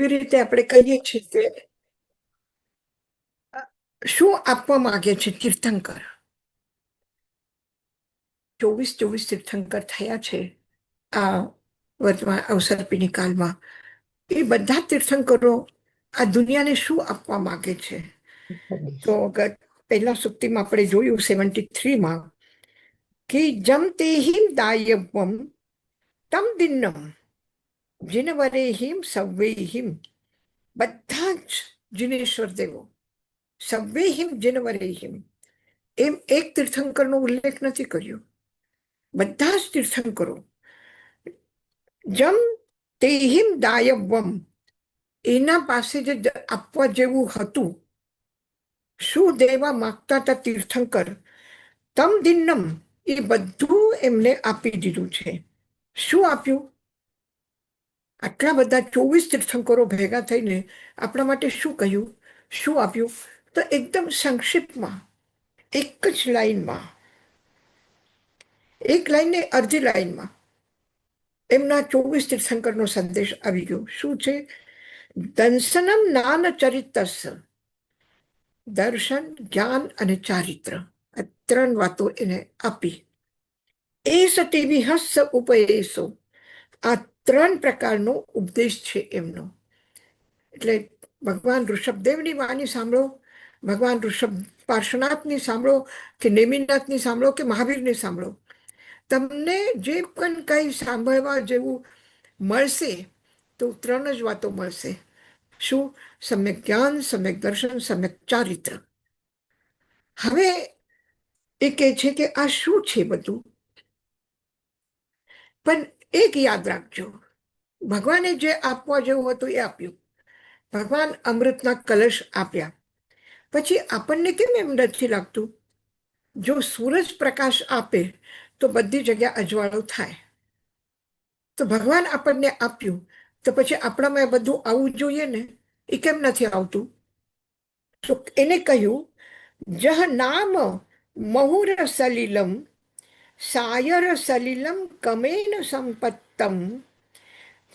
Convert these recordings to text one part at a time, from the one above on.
એવી રીતે આપણે કહીએ છીએ કે શું આપવા માંગે છે તીર્થંકર? 24 તીર્થંકર થયા છે આ વર્તમાન અવસર્પિણી કાળમાં. એ બધા તીર્થંકરો આ દુનિયાને શું આપવા માંગે છે? તો પહેલા સુક્તિમાં આપણે જોયું 73માં કે જમ તેહિમ દાયવમ તમ દિન્નમ જીનવરેહિમ સવ્વેહિમ. બધા જ જીનેશ્વર દેવો સવ્વેહિમ જીનવરેહિમ એમ એક તીર્થંકરનો ઉલ્લેખ નથી કર્યો. બધા જ તીર્થંકરો જમ તેહિમ દાયવમ એના પાસે જે આપવા જેવું હતું, શું દેવા માંગતા હતા તીર્થંકર, તમ દિન્નમ એ બધું એમને આપી દીધું છે. શું આપ્યું? આટલા બધા 24 તીર્થંકરો ભેગા થઈને આપણા માટે શું કહ્યું, શું આપ્યું? તો એકદમ સંક્ષિપ્તમાં, એક જ લાઈનમાં, એક લાઈન ને અડધી લાઈનમાં એમના 24 તીર્થંકરનો સંદેશ આવી ગયો. શું છે? દંશનમ જ્ઞાન ચરિતસ, દર્શન, જ્ઞાન અને ચારિત્ર, આ 3 વાતો એને આપી. એ સતી વિહસ્સ ઉપયેશો, આ 3 પ્રકારનો ઉપદેશ છે એમનો. એટલે ભગવાન ઋષભદેવની વાણી સાંભળો, ભગવાન ઋષભ પાર્શ્વનાથની સાંભળો, કે નેમિનાથની સાંભળો, કે મહાવીરની સાંભળો, તમને જે પણ કંઈ સાંભળવા જેવું મળશે તો 3 જ વાતો મળશે. શું? સમ્યક જ્ઞાન, સમ્યક દર્શન, સમ્યક ચારિત્ર. હવે એ કહે છે કે આ શું છે બધું? પણ એક યાદ રાખજો, ભગવાને જે આપવા જેવું હતું એ આપ્યું. ભગવાન અમૃતના કલશ આપ્યા. પછી આપણને કેમ એમ નથી લાગતું, જો સૂરજ પ્રકાશ આપે તો બધી જગ્યા અજવાળો થાય? તો ભગવાન આપણને આપ્યું તો પછી આપણામાં બધું આવવું જોઈએ ને, એ કેમ નથી આવતું? તો એને કહ્યું, જહ નામ મહુર સલિલમ સાયર સલિલમ કમેન સંપત્તમ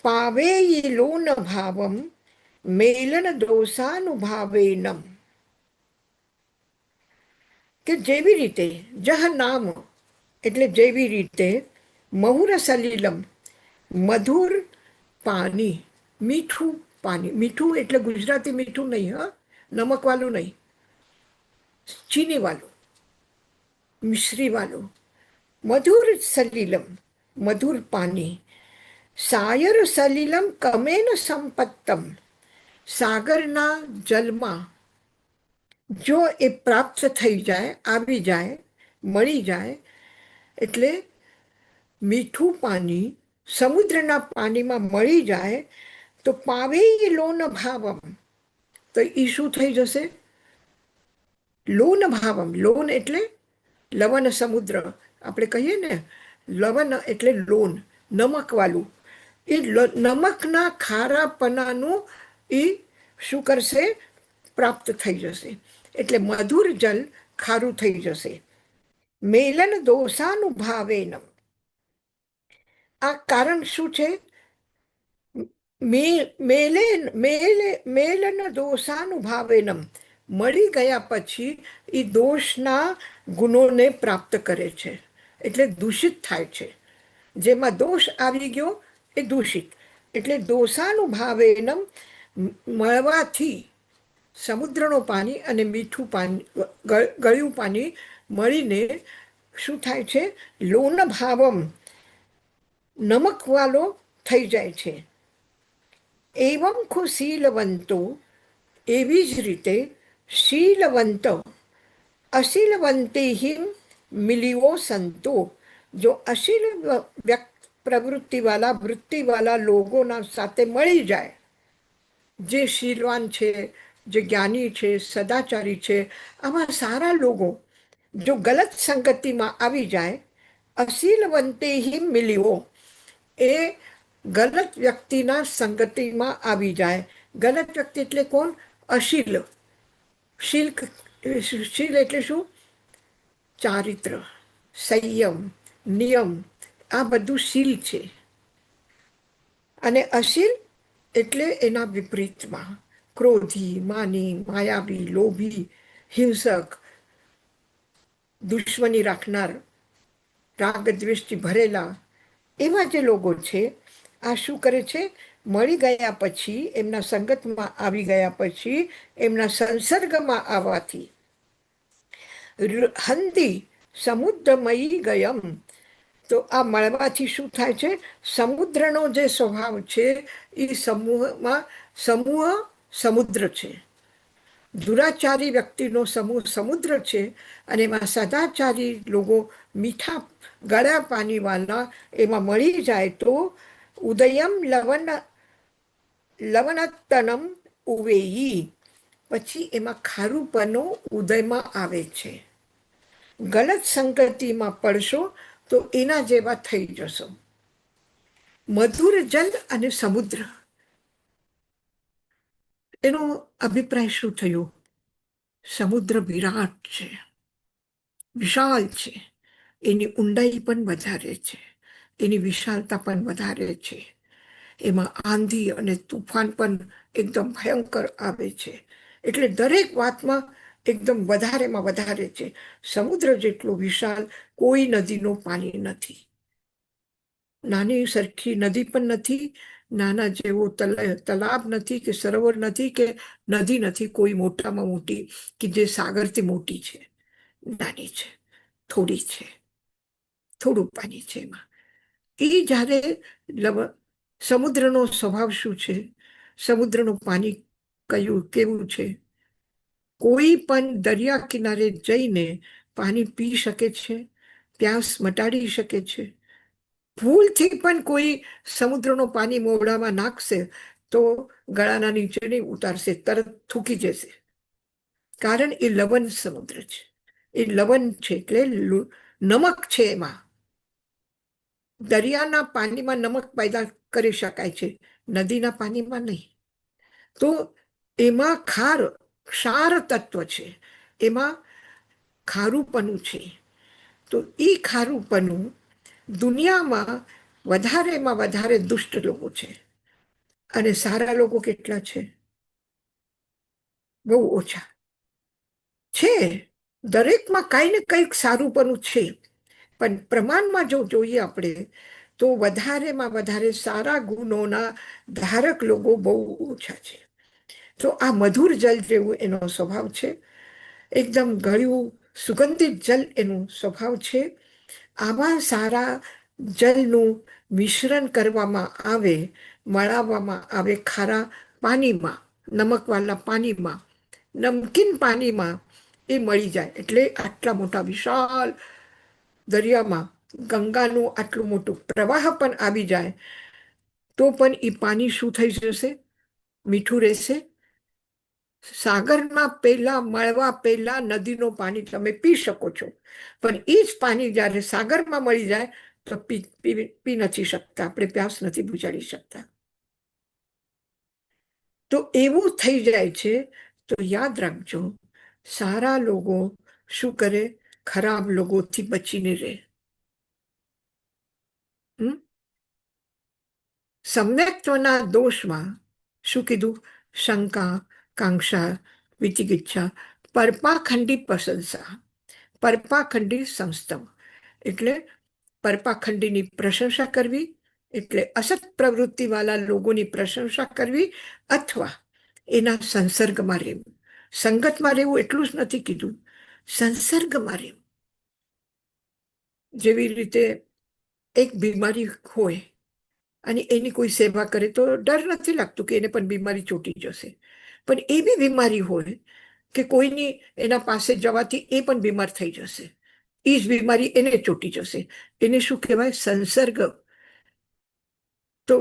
પાવેયી લોન ભાવમ મેલન દોષાનુભાવેનમ. કે જેવી રીતે, જહ નામ એટલે જેવી રીતે, મહુર સલિલમ મધુર પાણી, મીઠું પાણી. મીઠું એટલે ગુજરાતી મીઠું નહીં, હા, નમક વાળું નહીં, ચીની વાળું, મિશ્રી વાળું. મધુર સલિલમ મધુર પાણી, સાયર સલિલમ કમેન સંપત્તમ, સાગરના જલમાં જો એ પ્રાપ્ત થઈ જાય, આવી જાય, મળી જાય, એટલે મીઠું પાણી સમુદ્રના પાણીમાં મળી જાય તો પાવે લોન ભાવમ, તો એ શું થઈ જશે? લોન ભાવમ. લોન એટલે લવણ સમુદ્ર, આપણે કહીએ ને લવણ એટલે લોન, નમક વાળું. એ નમકના ખારાપણાનું એ શું કરશે? પ્રાપ્ત થઈ જશે. એટલે મધુર જલ ખારું થઈ જશે. મેલન દોષાનુભાવેનમ, આ કારણ શું છે? મેલન દોષાનુભાવેનમ, મળી ગયા પછી એ દોષના ગુણોને પ્રાપ્ત કરે છે, એટલે દૂષિત થાય છે. જેમાં દોષ આવી ગયો એ દૂષિત. એટલે દોષાનુભાવેનમ મળવાથી, સમુદ્રનું પાણી અને મીઠું પાણી, ગળ્યું પાણી મળીને શું થાય છે? લોન ભાવમ, નમક વાળો થઈ જાય છે. એવમ શીલવંતો, એવી જ રીતે શીલવંત અશીલવંતે મિલિયો સંતો, જો અશીલ પ્રવૃત્તિવાળા વૃત્તિવાળા લોકોના સાથે મળી જાય, જે શીલવાન છે, જે જ્ઞાની છે, સદાચારી છે, આવા સારા લોકો જો ગલત સંગતિમાં આવી જાય, અશીલવંતે મિલિયો, એ ગલત વ્યક્તિના સંગતિમાં આવી જાય. ગલત વ્યક્તિ એટલે કોણ? અશીલ. શીલ એટલે શું? ચારિત્ર, સંયમ, નિયમ, આ બધું શીલ છે. અને અશીલ એટલે એના વિપરીતમાં ક્રોધી, માની, માયાવી, લોભી, હિંસક, દુશ્મની રાખનાર, રાગ દ્વેષથી ભરેલા એવા જે લોકો છે, આ શું કરે છે? મળી ગયા પછી, એમના સંગતમાં આવી ગયા પછી, એમના સંસર્ગમાં આવવાથી હંતી સમુદ્રમયી ગયમ. તો આ મળવાથી શું થાય છે? સમુદ્રનો જે સ્વભાવ છે એ સમૂહ સમુદ્ર છે. દુરાચારી વ્યક્તિનો સમૂહ સમુદ્ર છે, અને એમાં સદાચારી લોકો, મીઠા ગળા પાણીવાળા, એમાં મળી જાય તો ઉદયમ લવણતનમ ઉવેયી, પછી એમાં ખારુપનો ઉદયમાં આવે છે. ગલત સંગતિમાં પડશો તો એના જેવા થઈ જશો. મધુર જલ અને સમુદ્ર, એનો અભિપ્રાય શું થયો? સમુદ્ર વિરાટ છે, વિશાળ છે, એની ઊંડાઈ પણ વધારે છે, એની વિશાળતા પણ વધારે છે. એમાં આંધી અને તુફાન પણ એકદમ ભયંકર આવે છે. એટલે દરેક વાતમાં એકદમ વધારેમાં વધારે છે. સમુદ્ર જેટલો વિશાળ કોઈ નદીનું પાણી નથી. નાની સરખી નદી પણ નથી, નાના જેવો તલાબ નથી, કે સરોવર નથી, કે નદી નથી કોઈ મોટામાં મોટી કે જે સાગરથી મોટી છે. નાની છે, થોડી છે, થોડું પાણી છે એમાં. એ જ્યારે સમુદ્રનો સ્વભાવ શું છે? સમુદ્રનું પાણી કયું કેવું છે? કોઈ પણ દરિયા કિનારે જઈને પાણી પી શકે છે, પ્યાસ મટાડી શકે છે. ભૂલથી પણ કોઈ સમુદ્રનું પાણી મોઢામાં નાખશે તો ગળાના નીચે નહીં ઉતારશે, તરત થૂકી જશે. કારણ એ લવણ સમુદ્ર છે, એ લવણ છે, એટલે નમક છે એમાં. દરિયાના પાણીમાં નમક પેદા કરી શકાય છે, નદીના પાણીમાં નહીં. તો એમાં ક્ષાર તત્વ છે, એમાં ખારુંપણું છે. તો એ ખારુંપણું દુનિયામાં વધારેમાં વધારે દુષ્ટ લોકો છે, અને સારા લોકો કેટલા છે? બહુ ઓછા છે. દરેકમાં કઈ ને કંઈક સારુંપણું છે, પણ પ્રમાણમાં જો જોઈએ આપણે તો વધારેમાં વધારે સારા ગુણોના ધારક લોકો બહુ ઓછા છે. તો આ મધુર જલ જેવું એનો સ્વભાવ છે. એકદમ ગળ્યું સુગંધિત જલ એનું સ્વભાવ છે. આવા સારા જલનું મિશ્રણ કરવામાં આવે, મળાવવામાં આવે ખારા પાણીમાં, નમકવાળા પાણીમાં, નમકીન પાણીમાં એ મળી જાય. એટલે આટલા મોટા વિશાળ દરિયામાં ગંગાનું આટલું મોટું પ્રવાહ પણ આવી જાય તો પણ એ પાણી શું થઈ જશે? મીઠું રહેશે. સાગરમાં પહેલા મળવા પહેલા નદીનું પાણી તમે પી શકો છો, પણ એ જ પાણી જ્યારે સાગરમાં મળી જાય તો પી નથી શકતા, આપણે પ્યાસ નથી બુજાડી શકતા. તો એવું થઈ જાય છે. તો યાદ રાખજો, સારા લોકો શું કરે? ખરાબ લોકોથી બચીને રહે. સમ્યક્ત્વના દોષમાં શું કીધું? શંકા, કાંક્ષા, વિચિકિચ્છા, પરપાખંડી પ્રશંસા, પરપાખંડી સંસ્તવ. એટલે પરપાખંડીની પ્રશંસા કરવી, એટલે અસત પ્રવૃત્તિવાળા લોકોની પ્રશંસા કરવી, અથવા એના સંસર્ગમાં રહેવું. સંગતમાં રહેવું એટલું જ નથી કીધું, સંસર્ગમાં રહેવું. જેવી રીતે એક બીમારી હોય અને એની કોઈ સેવા કરે તો ડર નથી લાગતું કે એને પણ બીમારી ચોટી જશે. પણ એવી બીમારી હોય કે કોઈની એના પાસે જવાથી એ પણ બીમાર થઈ જશે, એ જ બીમારી એને ચોટી જશે. એને શું કહેવાય? સંસર્ગ. તો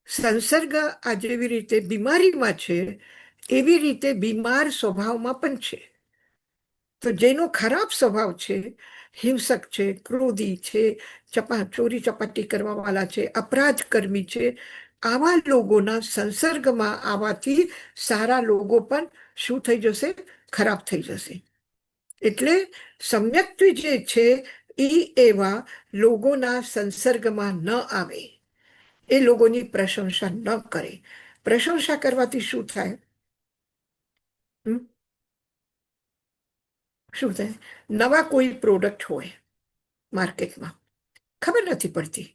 સંસર્ગ આ જેવી રીતે બીમારીમાં છે, એવી રીતે બીમાર સ્વભાવમાં પણ છે. તો જેનો ખરાબ સ્વભાવ છે, હિંસક છે, ક્રોધી છે, ચોરી ચપાટી કરવા વાળા છે, અપરાધ કર્મી છે, આવા લોકોના સંસર્ગમાં આવવાથી સારા લોકો પણ શું થઈ જશે? ખરાબ થઈ જશે. એટલે સમ્યક્ત્વ જે છે એ એવા લોકોના સંસર્ગમાં ન આવે, એ લોકોની પ્રશંસા ન કરે. પ્રશંસા કરવાથી શું થાય? શું થાય? નવા કોઈ પ્રોડક્ટ હોય માર્કેટમાં, ખબર નથી પડતી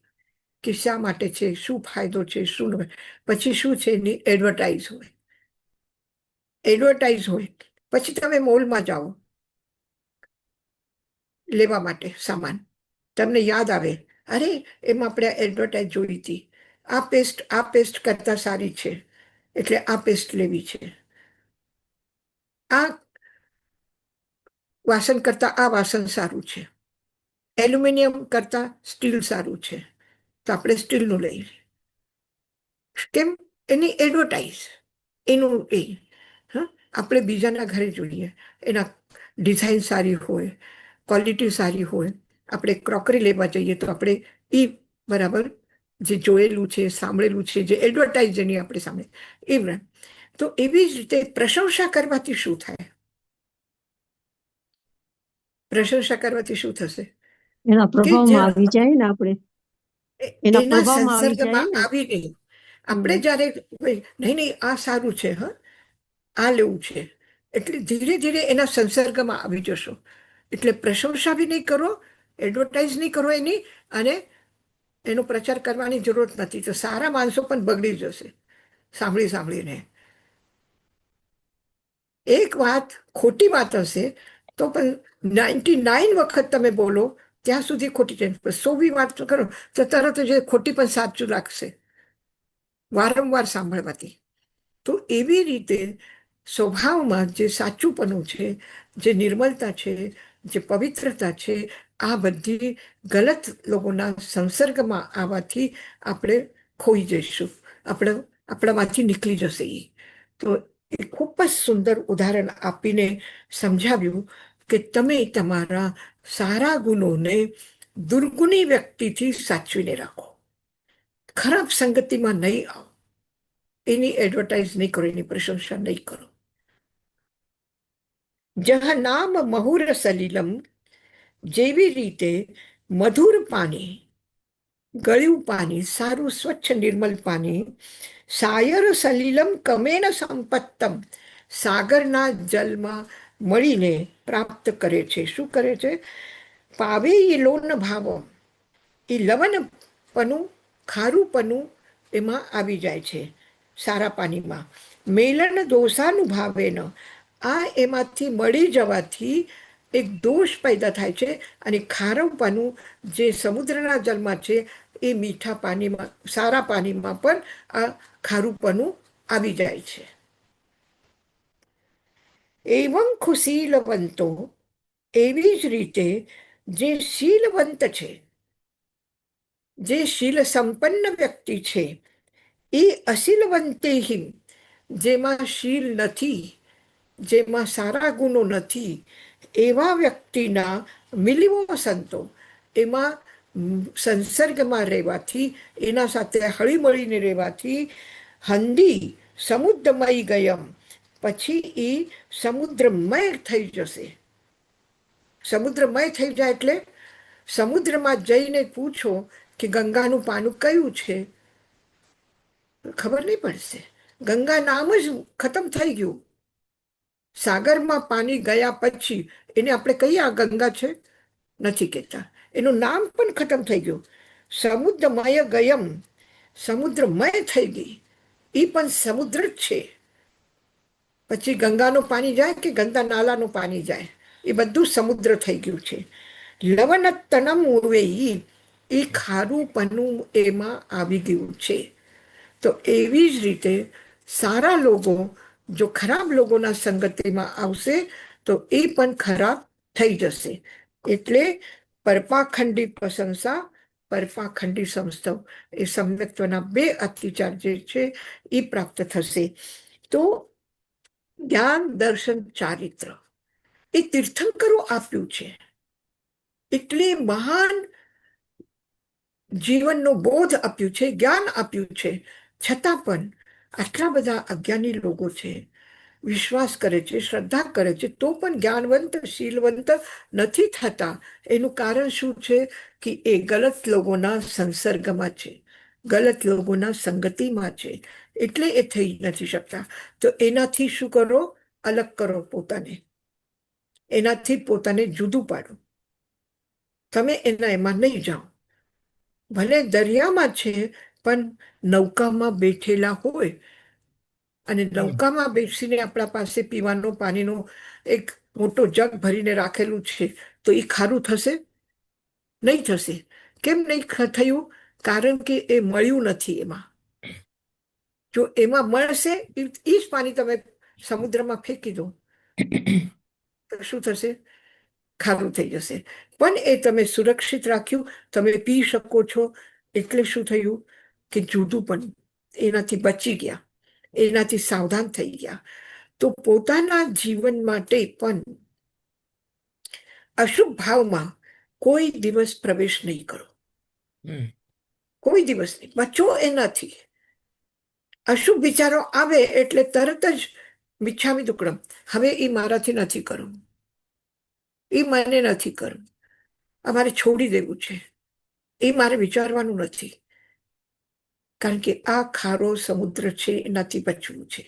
કે શા માટે છે, શું ફાયદો છે, શું ન. પછી શું છે? એની એડવર્ટાઇઝ હોય. એડવર્ટાઇઝ હોય પછી તમે મોલમાં જાઓ લેવા માટે સામાન, તમને યાદ આવે, અરે એમાં આપણે એડવર્ટાઇઝ જોઈ હતી, આ પેસ્ટ કરતા સારી છે, એટલે આ પેસ્ટ લેવી છે. આ વાસણ કરતા આ વાસણ સારું છે, એલ્યુમિનિયમ કરતા સ્ટીલ સારું છે, તો આપણે સ્ટીલનું લઈએ. કેમ? એની એડવર્ટાઇઝ, એનું એ. આપણે બીજાના ઘરે જોઈએ, એના ડિઝાઇન સારી હોય, ક્વોલિટી સારી હોય. આપણે ક્રોકરી લેવા જઈએ તો આપણે એ બરાબર જે જોયેલું છે, સાંભળેલું છે, જે એડવર્ટાઇઝ એની આપણે સામે એ. તો એવી જ રીતે પ્રશંસા કરવાથી શું થાય? પ્રશંસા કરવાથી શું થશે? એના કે જે પ્રભાવમાં આવી જાય ને આપણે, એના એના પ્રભાવમાં આવી જાય સંસર્ગમાં ને. આવીને આપણે જયારે નહીં નહીં આ સારું છે, આ લેવું છે, એટલે ધીરે ધીરે એના સંસર્ગમાં આવી જશો. એટલે પ્રશંસા બી નહીં કરો, એડવર્ટાઇઝ નહીં કરો એની, અને એનો પ્રચાર કરવાની જરૂરત નથી. તો સારા માણસો પણ બગડી જશે સાંભળી સાંભળીને. એક વાત ખોટી વાત હશે તો પણ 99 વખત તમે બોલો ત્યાં સુધી ખોટી છે. 100મી વાત કરો તો તરત જ ખોટી પણ સાચું લાગશે વારંવાર સાંભળવાથી. તો એવી રીતે સ્વભાવમાં જે સાચુંપણું છે, જે નિર્મલતા છે, જે પવિત્રતા છે, આ બધી ગલત લોકોના સંસર્ગમાં આવવાથી આપણે ખોઈ જઈશું, આપણામાંથી નીકળી જશે. તો એ ખૂબ જ સુંદર ઉદાહરણ આપીને સમજાવ્યું કે તમે તમારા સારા ગુણોને દુર્ગુણી વ્યક્તિથી સાચવીને રાખો, ખરાબ સંગતિમાં નહીં આવો, એની એડવર્ટાઇઝ નહીં કરો, એની પ્રશંસા નહીં કરો. જહ નામ મહુર સલિલમ, જેવી રીતે મધુર પાણી, ગળ્યું પાણી, સારું સ્વચ્છ નિર્મલ પાણી, સાયર સલિલમ કમેન સંપત્તમ, સાગરના જલમાં મળીને પ્રાપ્ત કરે છે. શું કરે છે? પાવે એ લોન ભાવો, એ લવણપનું, ખારુંપનું એમાં આવી જાય છે સારા પાણીમાં. મેલન દોષાનું ભાવે ન, આ એમાંથી મળી જવાથી એક દોષ પેદા થાય છે, અને ખારુંપનું જે સમુદ્રના જલમાં છે એ મીઠા પાણીમાં, સારા પાણીમાં પણ આ ખારુંપનું આવી જાય છે. એવં ખુશીલવંતો, એવી જ રીતે જે શીલવંત છે, જે શીલ સંપન્ન વ્યક્તિ છે, એ અશીલવંતે, જેમાં શીલ નથી, જેમાં સારા ગુણો નથી, એવા વ્યક્તિના મિલિવો સંતો, એમાં સંસર્ગમાં રહેવાથી, એના સાથે હળીમળીને રહેવાથી, હંદી સમુદ્રમય ગયમ, પછી એ સમુદ્રમય થઈ જશે. સમુદ્રમય થઈ જાય એટલે સમુદ્રમાં જઈને પૂછો કે ગંગાનું પાનું કયું છે, ખબર નહીં પડશે. ગંગા નામ જ ખતમ થઈ ગયું. સાગરમાં પાણી ગયા પછી એને આપણે કહીએ આ ગંગા છે, નથી કહેતા. એનું નામ પણ ખતમ થઈ ગયું. સમુદ્રમય ગયમ, સમુદ્રમય થઈ ગઈ, એ પણ સમુદ્ર જ છે. પછી ગંગાનું પાણી જાય કે ગંગા નાલાનું પાણી જાય, એ બધું સમુદ્ર થઈ ગયું છે. લવણતનમ ઉર્વે, એ ખારુંપનું એમાં આવી ગયું છે. તો એવી જ રીતે સારા લોકો જો ખરાબ લોકોના સંગતિમાં આવશે તો એ પણ ખરાબ થઈ જશે. એટલે પરપાખંડી પ્રશંસા, પરપાખંડી સમસ્તવ, એ સમ્યક્ત્વના 2 અતિચાર જે છે એ પ્રાપ્ત થશે. તો જ્ઞાન દર્શન ચારિત્ર એ તીર્થંકરો આપ્યું છે, એટલે મહાન જીવનનો બોધ આપ્યું છે, જ્ઞાન આપ્યું છે. છતાં પણ આટલા બધા અજ્ઞાની લોકો છે, વિશ્વાસ કરે છે, શ્રદ્ધા કરે છે, તો પણ જ્ઞાનવંત, શીલવંત નથી થતા. એનું કારણ શું છે? કે એ ગલત લોકોના સંસર્ગમાં છે, ગલત લોકોના સંગતિમાં છે, એટલે એ થઈ નથી શકતા. તો એનાથી શું કરો? અલગ કરો પોતાને, એનાથી પોતાને જુદું પાડો. તમે એમાં નહીં જાઓ. ભલે દરિયામાં છે, પણ નૌકામાં બેઠેલા હોય અને નૌકામાં બેસીને આપણા પાસે પીવાનો પાણીનો એક મોટો જગ ભરીને રાખેલું છે, તો એ ખારું થશે? નહીં થશે. કેમ નહીં થયું? કારણ કે એ મળ્યું નથી એમાં. જો એમાં મળશે, એ જ પાણી તમે સમુદ્રમાં ફેંકી દો તો શું થશે? ખારું થઈ જશે. પણ એ તમે સુરક્ષિત રાખ્યું, તમે પી શકો છો. એટલે શું થયું? કે જુદું પણ એનાથી બચી ગયા, એનાથી સાવધાન થઈ ગયા. તો પોતાના જીવન માટે પણ અશુભ ભાવમાં કોઈ દિવસ પ્રવેશ નહીં કરો. કોઈ દિવસ નહીં. બચો એનાથી. અશુભ વિચારો આવે એટલે તરત જ મિચ્છામી દુક્કડમ, હવે એ મારાથી નથી કરવું, એ મને નથી કરવું, અમારે છોડી દેવું છે, એ મારે વિચારવાનું નથી. કારણ કે આ ખારો સમુદ્ર છે, એનાથી બચવું છે.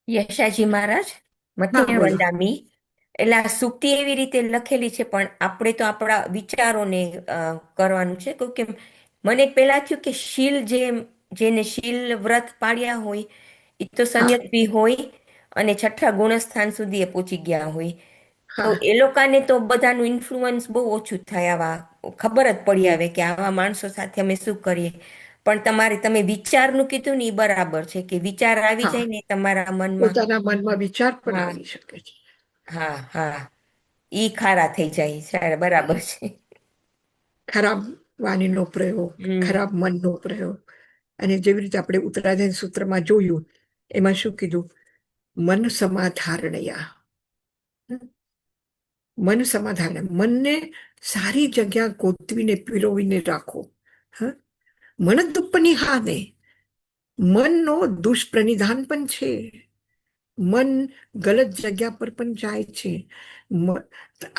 યશાજી મહારાજ, હા, મધ્ય બોલો. વંદામી, એટલે આ સૂક્તિ એવી રીતે લખેલી છે, પણ આપણે તો આપણા વિચારોને કરવાનું છે. કે મને પેલા થયું કે શીલ જેને શીલ વ્રત પાડ્યા હોય એ તો સંયમી હોય અને છઠ્ઠા ગુણસ્થાન સુધી એ પહોંચી ગયા હોય, તો હા, એ લોકોને તો બધાનું ઇન્ફ્લુઅન્સ બહુ ઓછું થાય. આવા ખબર જ પડી આવે કે આવા માણસો સાથે અમે શું કરીએ. પણ તમે વિચારનું કીધું ને એ બરાબર છે કે વિચાર આવી હા. જાય ને તમારા મનમાં. પોતાના મનમાં વિચાર પણ હા આવી શકે છે. હા હા, ઈ ખારા થઈ જાય છે. બરાબર છે. ખરાબ વાણીનો પ્રયોગ, ખરાબ મનનો પ્રયોગ. અને જેવી રીતે આપણે ઉત્તરાધ્યાય સૂત્રમાં જોયું, એમાં શું કીધું? મન સમાધારણયા. મન સમાધાન, મનને સારી જગ્યા ગોતવીને પીરોવીને રાખો. મન દુપ્પની હાને, મનનો દુષ્પ્રનિધાન પણ છે. મન ગલત જગ્યા પર પણ જાય છે.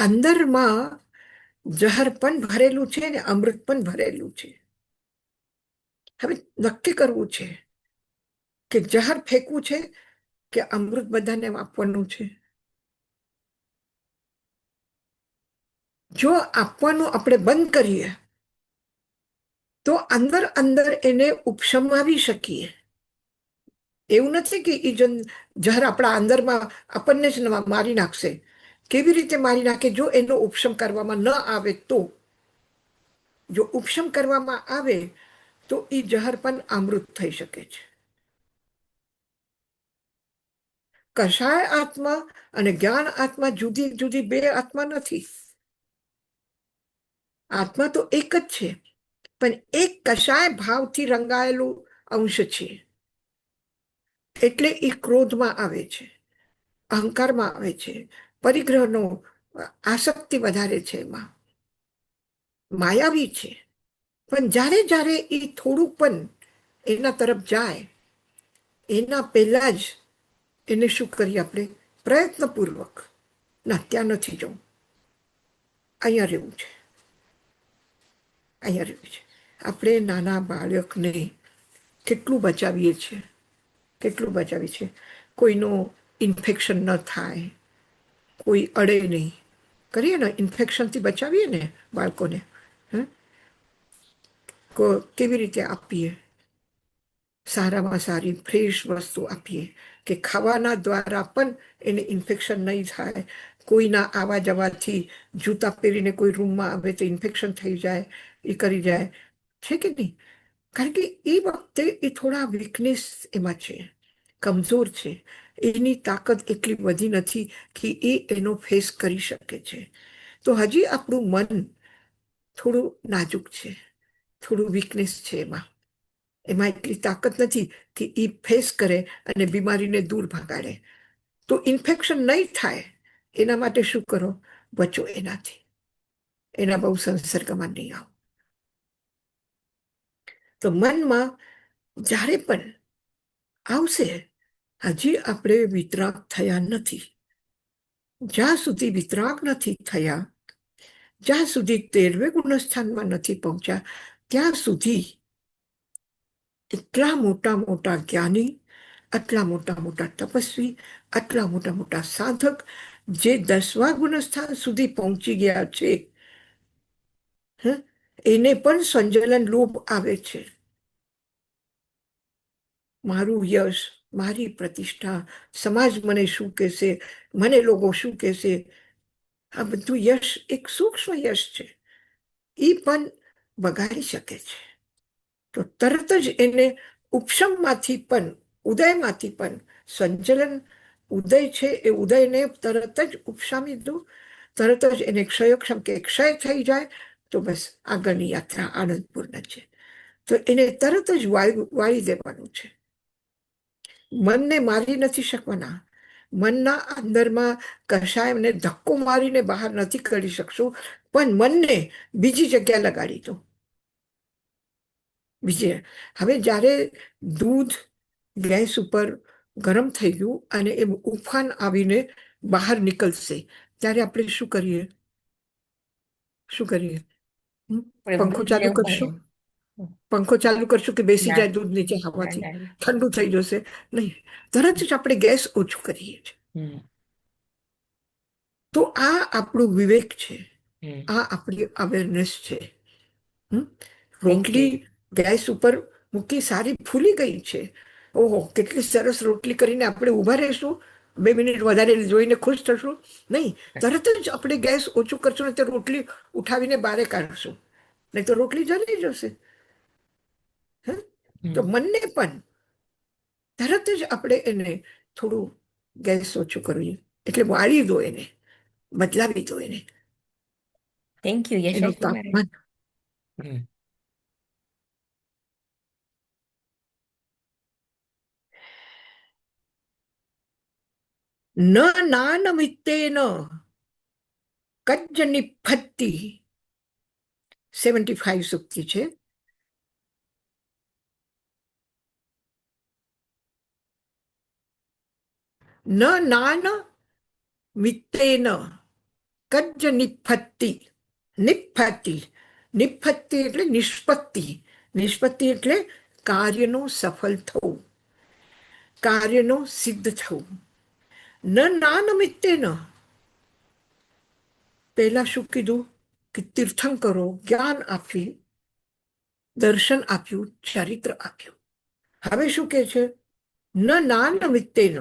અંદરમાં જહર પણ ભરેલું છે ને અમૃત પણ ભરેલું છે. હવે નક્કી કરવું છે કે જહર ફેંકવું છે કે અમૃત બધાને આપવાનું છે. જો આપવાનું આપણે બંધ કરીએ તો અંદર અંદર એને ઉપશમાવી શકીએ. એવું નથી કે એ જહર આપણા અંદરમાં આપણને જ મારી નાખશે. કેવી રીતે મારી નાખે? જો એનો ઉપશમ કરવામાં ન આવે તો. જો ઉપશમ કરવામાં આવે તો એ જહર પણ અમૃત થઈ શકે છે. કષાય આત્મા અને જ્ઞાન આત્મા જુદી જુદી બે આત્મા નથી. આત્મા તો એક જ છે, પણ એક કષાય ભાવથી રંગાયેલું અંશ છે. એટલે એ ક્રોધમાં આવે છે, અહંકારમાં આવે છે, પરિગ્રહનો આસક્તિ વધારે છે, એમાં માયાવી છે. પણ જ્યારે જ્યારે એ થોડું પણ એના તરફ જાય એના પહેલા જ એને શું કરીએ આપણે? પ્રયત્નપૂર્વક, ના ત્યાં નથી જવું, અહીંયા રહેવું છે, અહીંયા રહેવું છે. આપણે નાના બાળકને કેટલું બચાવીએ છીએ, કેટલું બચાવીએ છીએ. કોઈનું ઇન્ફેક્શન ન થાય, કોઈ અડે નહીં, કરીએ ને, ઇન્ફેક્શનથી બચાવીએ ને બાળકોને. કેવી રીતે આપીએ? સારામાં સારી ફ્રેશ વસ્તુ આપીએ કે ખાવાના દ્વારા પણ એને ઇન્ફેક્શન નહીં થાય. કોઈના આવા જવાથી જૂતા પહેરીને કોઈ રૂમમાં આવે તો ઇન્ફેક્શન થઈ જાય, એ કરી જાય છે કે નહીં? કારણ કે એ વખતે એ થોડા વીકનેસ એમાં છે, કમજોર છે. એની તાકાત એટલી વધી નથી કે એ એનો ફેસ કરી શકે છે. તો હજી આપણું મન થોડું નાજુક છે, થોડું વીકનેસ છે. એમાં એટલી તાકાત નથી કે એ ફેસ કરે અને બીમારીને દૂર ભગાડે. તો ઇન્ફેક્શન નહીં થાય એના માટે શું કરો? બચો એનાથી, એના બહુ સંસર્ગમાં નહીં આવો. તો મનમાં જ્યારે પણ આવશે, હજી આપણે વિતરાગ થયા નથી. જ્યાં સુધી વિતરાગ નથી થયા જ્યાં સુધી 13મે ગુણસ્થાનમાં નથી પહોંચ્યા ત્યાં સુધી એટલા મોટા મોટા જ્ઞાની, આટલા મોટા મોટા તપસ્વી, આટલા મોટા મોટા સાધક જે 10મા ગુણસ્થાન સુધી પહોંચી ગયા છે, એને પણ સંજલન લોભ આવે છે. મારું યશ, મારી પ્રતિષ્ઠા, સમાજ મને શું કહેશે, મને લોકો શું કહેશે, આ બધું યશ એક સૂક્ષ્મ યશ છે, એ પણ બગાડી શકે છે. તો તરત જ એને ઉપશમમાંથી પણ, ઉદયમાંથી પણ, સંચલન ઉદય છે એ ઉદયને તરત જ ઉપશામી દો, તરત જ એને ક્ષયક્ષમ કે ક્ષય થઈ જાય તો બસ આગળની યાત્રા આનંદપૂર્ણ છે. તો એને તરત જ વાળી દેવાનું છે. મનને મારી નથી શકવાના. મનના અંદરમાં કશાયને ધક્કો મારીને બહાર નથી કાઢી શકશો, પણ મનને બીજી જગ્યા લગાડી દો. હવે જ્યારે દૂધ ગેસ ઉપર ગરમ થઈ ગયું અને એ ઉફાન આવીને બહાર નીકળશે, ત્યારે આપણે શું કરીએ? પંખો ચાલુ કરશું? પંખો ચાલુ કરશું કે બેસી જાય દૂધ નીચે હવાથી ઠંડુ થઈ જશે? નહીં, તરત જ આપણે ગેસ ઓછું કરીએ છીએ. તો આ આપણું વિવેક છે, આ આપણી અવેરનેસ છે. રોટલી ગેસ ઉપર મૂકી સારી ફૂલી ગઈ છે, ઓહો કેટલી સરસ રોટલી કરીને આપણે ઊભા રહીશું, 2 મિનિટ વધારે જોઈને ખુશ થશું? નહીં, તરત જ આપણે ગેસ ઓછું કરશું ને તો રોટલી ઉઠાવીને બહાર કાઢશું, નહીં તો રોટલી જલી જશે. તો મનને પણ તરત જ આપણે એને થોડું ગેસ ઓછું કરવું, એટલે વાળી દો, એને બદલાવી દો, એને થેન્ક યુ એનું યશસ્વી તાપમાન. ન નાન મિત્તેન કજ્જ નિફ્ફતિ 75 સુક્તિ છે. ન નાન મિત્તેન કજ્જ નિફ્ફતિ. નિફ્ફતિ, નિફ્ફતિ એટલે નિષ્પત્તિ. નિષ્પત્તિ એટલે કાર્યનો સફળ થવું, કાર્યનો સિદ્ધ થવું. ન નાન મિત્તેન, પહેલા શું કીધું કે તીર્થંકરો જ્ઞાન આપ્યું, દર્શન આપ્યું, ચરિત્ર આપ્યું. હવે શું કે છે? ન નાન મિત્તેન,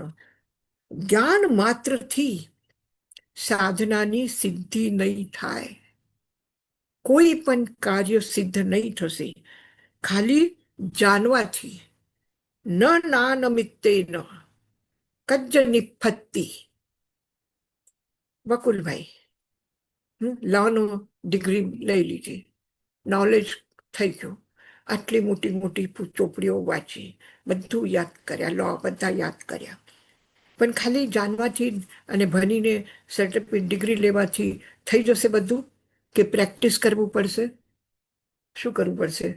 જ્ઞાન માત્રથી સાધનાની સિદ્ધિ નહીં થાય, કોઈ પણ કાર્ય સિદ્ધ નહીં થશે ખાલી જાણવાથી. ન નાન મિત્તેન કજ્જ નિફ્ફતિ. બકુલભાઈ લોનો ડિગ્રી લઈ લીધી, નોલેજ થઈ ગયું, આટલી મોટી મોટી ચોપડીઓ વાંચી, બધું યાદ કર્યા, લો બધા યાદ કર્યા, પણ ખાલી જાણવાથી અને ભણીને સર્ટિફિકેટ ડિગ્રી લેવાથી થઈ જશે બધું? કે પ્રેક્ટિસ કરવું પડશે? શું કરવું પડશે?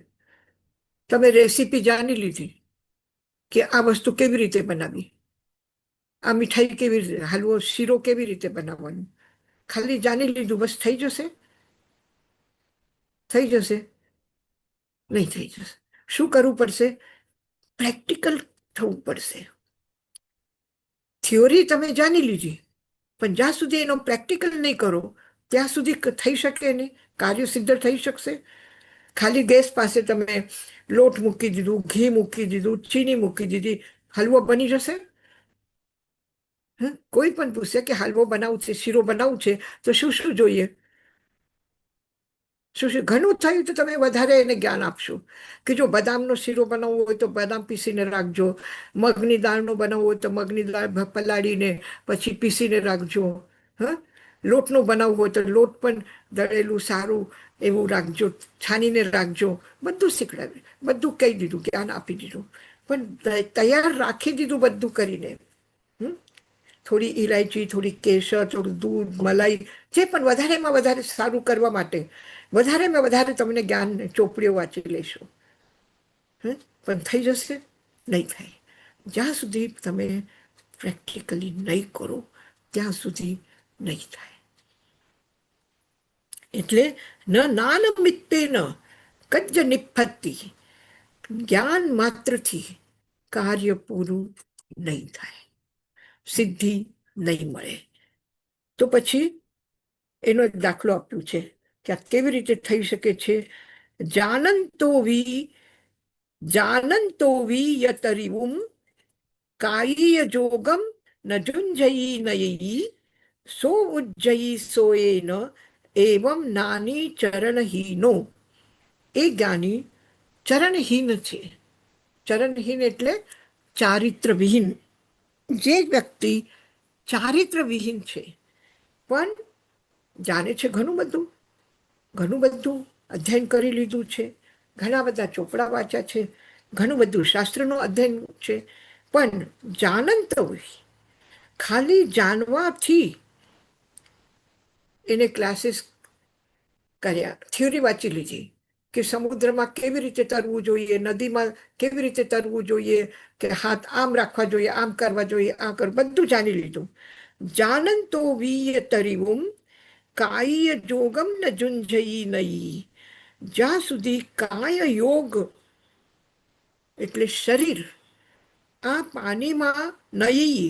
તમે રેસીપી જાણી લીધી કે આ વસ્તુ કેવી રીતે બનાવી, આ મીઠાઈ કેવી રીતે, હલવો શીરો કેવી રીતે બનાવવાનું, ખાલી જાણી લીધું, બસ થઈ જશે? થઈ જશે? નહીં થઈ જશે. શું કરવું પડશે? પ્રેક્ટિકલ થવું પડશે. થિયોરી તમે જાણી લીધી, પણ જ્યાં સુધી એનો પ્રેક્ટિકલ નહીં કરો ત્યાં સુધી થઈ શકે નહીં, કાર્ય સિદ્ધ થઈ શકશે? ખાલી ગેસ પાસે તમે લોટ મૂકી દીધું, ઘી મૂકી દીધું, ચીની મૂકી દીધી, હલવો બની જશે? કોઈ પણ પૂછે કે હલવો બનાવવું છે, શીરો બનાવવું છે, તો શું શું જોઈએ? શું શું ઘણું થયું તો તમે વધારે એને જ્ઞાન આપશો કે જો બદામનો શીરો બનાવવો હોય તો બદામ પીસીને રાખજો, મગની દાળનો બનાવવો હોય તો મગની દાળ પલાળીને પછી પીસીને રાખજો, લોટનું બનાવવું હોય તો લોટ પણ દળેલું સારું એવું રાખજો, છાનીને રાખજો. બધું શીખડાવ્યું, બધું કહી દીધું, જ્ઞાન આપી દીધું, પણ તૈયાર રાખી દીધું બધું કરીને. થોડી ઇલાયચી, થોડી કેસર, થોડું દૂધ, મલાઈ, જે પણ વધારેમાં વધારે સારું કરવા માટે વધારેમાં વધારે તમને જ્ઞાન ચોપડીઓ વાંચી લેશો, પણ થઈ જશે? નહીં થાય. જ્યાં સુધી તમે પ્રેક્ટિકલી નહીં કરો ત્યાં સુધી નહીં થાય. એટલે ન નાનમિત્તેન કજ્જ નિપત્તિ, જ્ઞાન માત્રથી કાર્ય પૂરું નહીં થાય, સિદ્ધિ નહીં મળે. તો પછી એનો એક દાખલો આપ્યો છે કે આ કેવી રીતે થઈ શકે છે. જાનંતો વી યતરિવું કાયીય જોગમ ન જુંજયી નયી સો ઉજ્જયી સોએન એવમ નાની ચરણહીનો. એ જ્ઞાની ચરણહીન છે. ચરણહીન એટલે ચારિત્રવિહીન. જે વ્યક્તિ ચારિત્રવિહીન છે પણ જાણે છે ઘણું બધું અધ્યયન કરી લીધું છે, ઘણા બધા ચોપડા વાંચ્યા છે, ઘણું બધું શાસ્ત્રનું અધ્યયન છે, પણ જાનંત હોય, ખાલી જાણવાથી એને ક્લાસીસ કર્યા, થિયરી વાંચી લીધી કે સમુદ્રમાં કેવી રીતે તરવું જોઈએ, નદીમાં કેવી રીતે તરવું જોઈએ, કે હાથ આમ રાખવા જોઈએ, આમ કરવા જોઈએ, આ કર, બધું જાણી લીધું. જાનંતો વીય તરીવું કાય જોગમ ન જુંજયી નયી. જ્યાં સુધી કાય યોગ એટલે શરીર આ પાણીમાં નયી,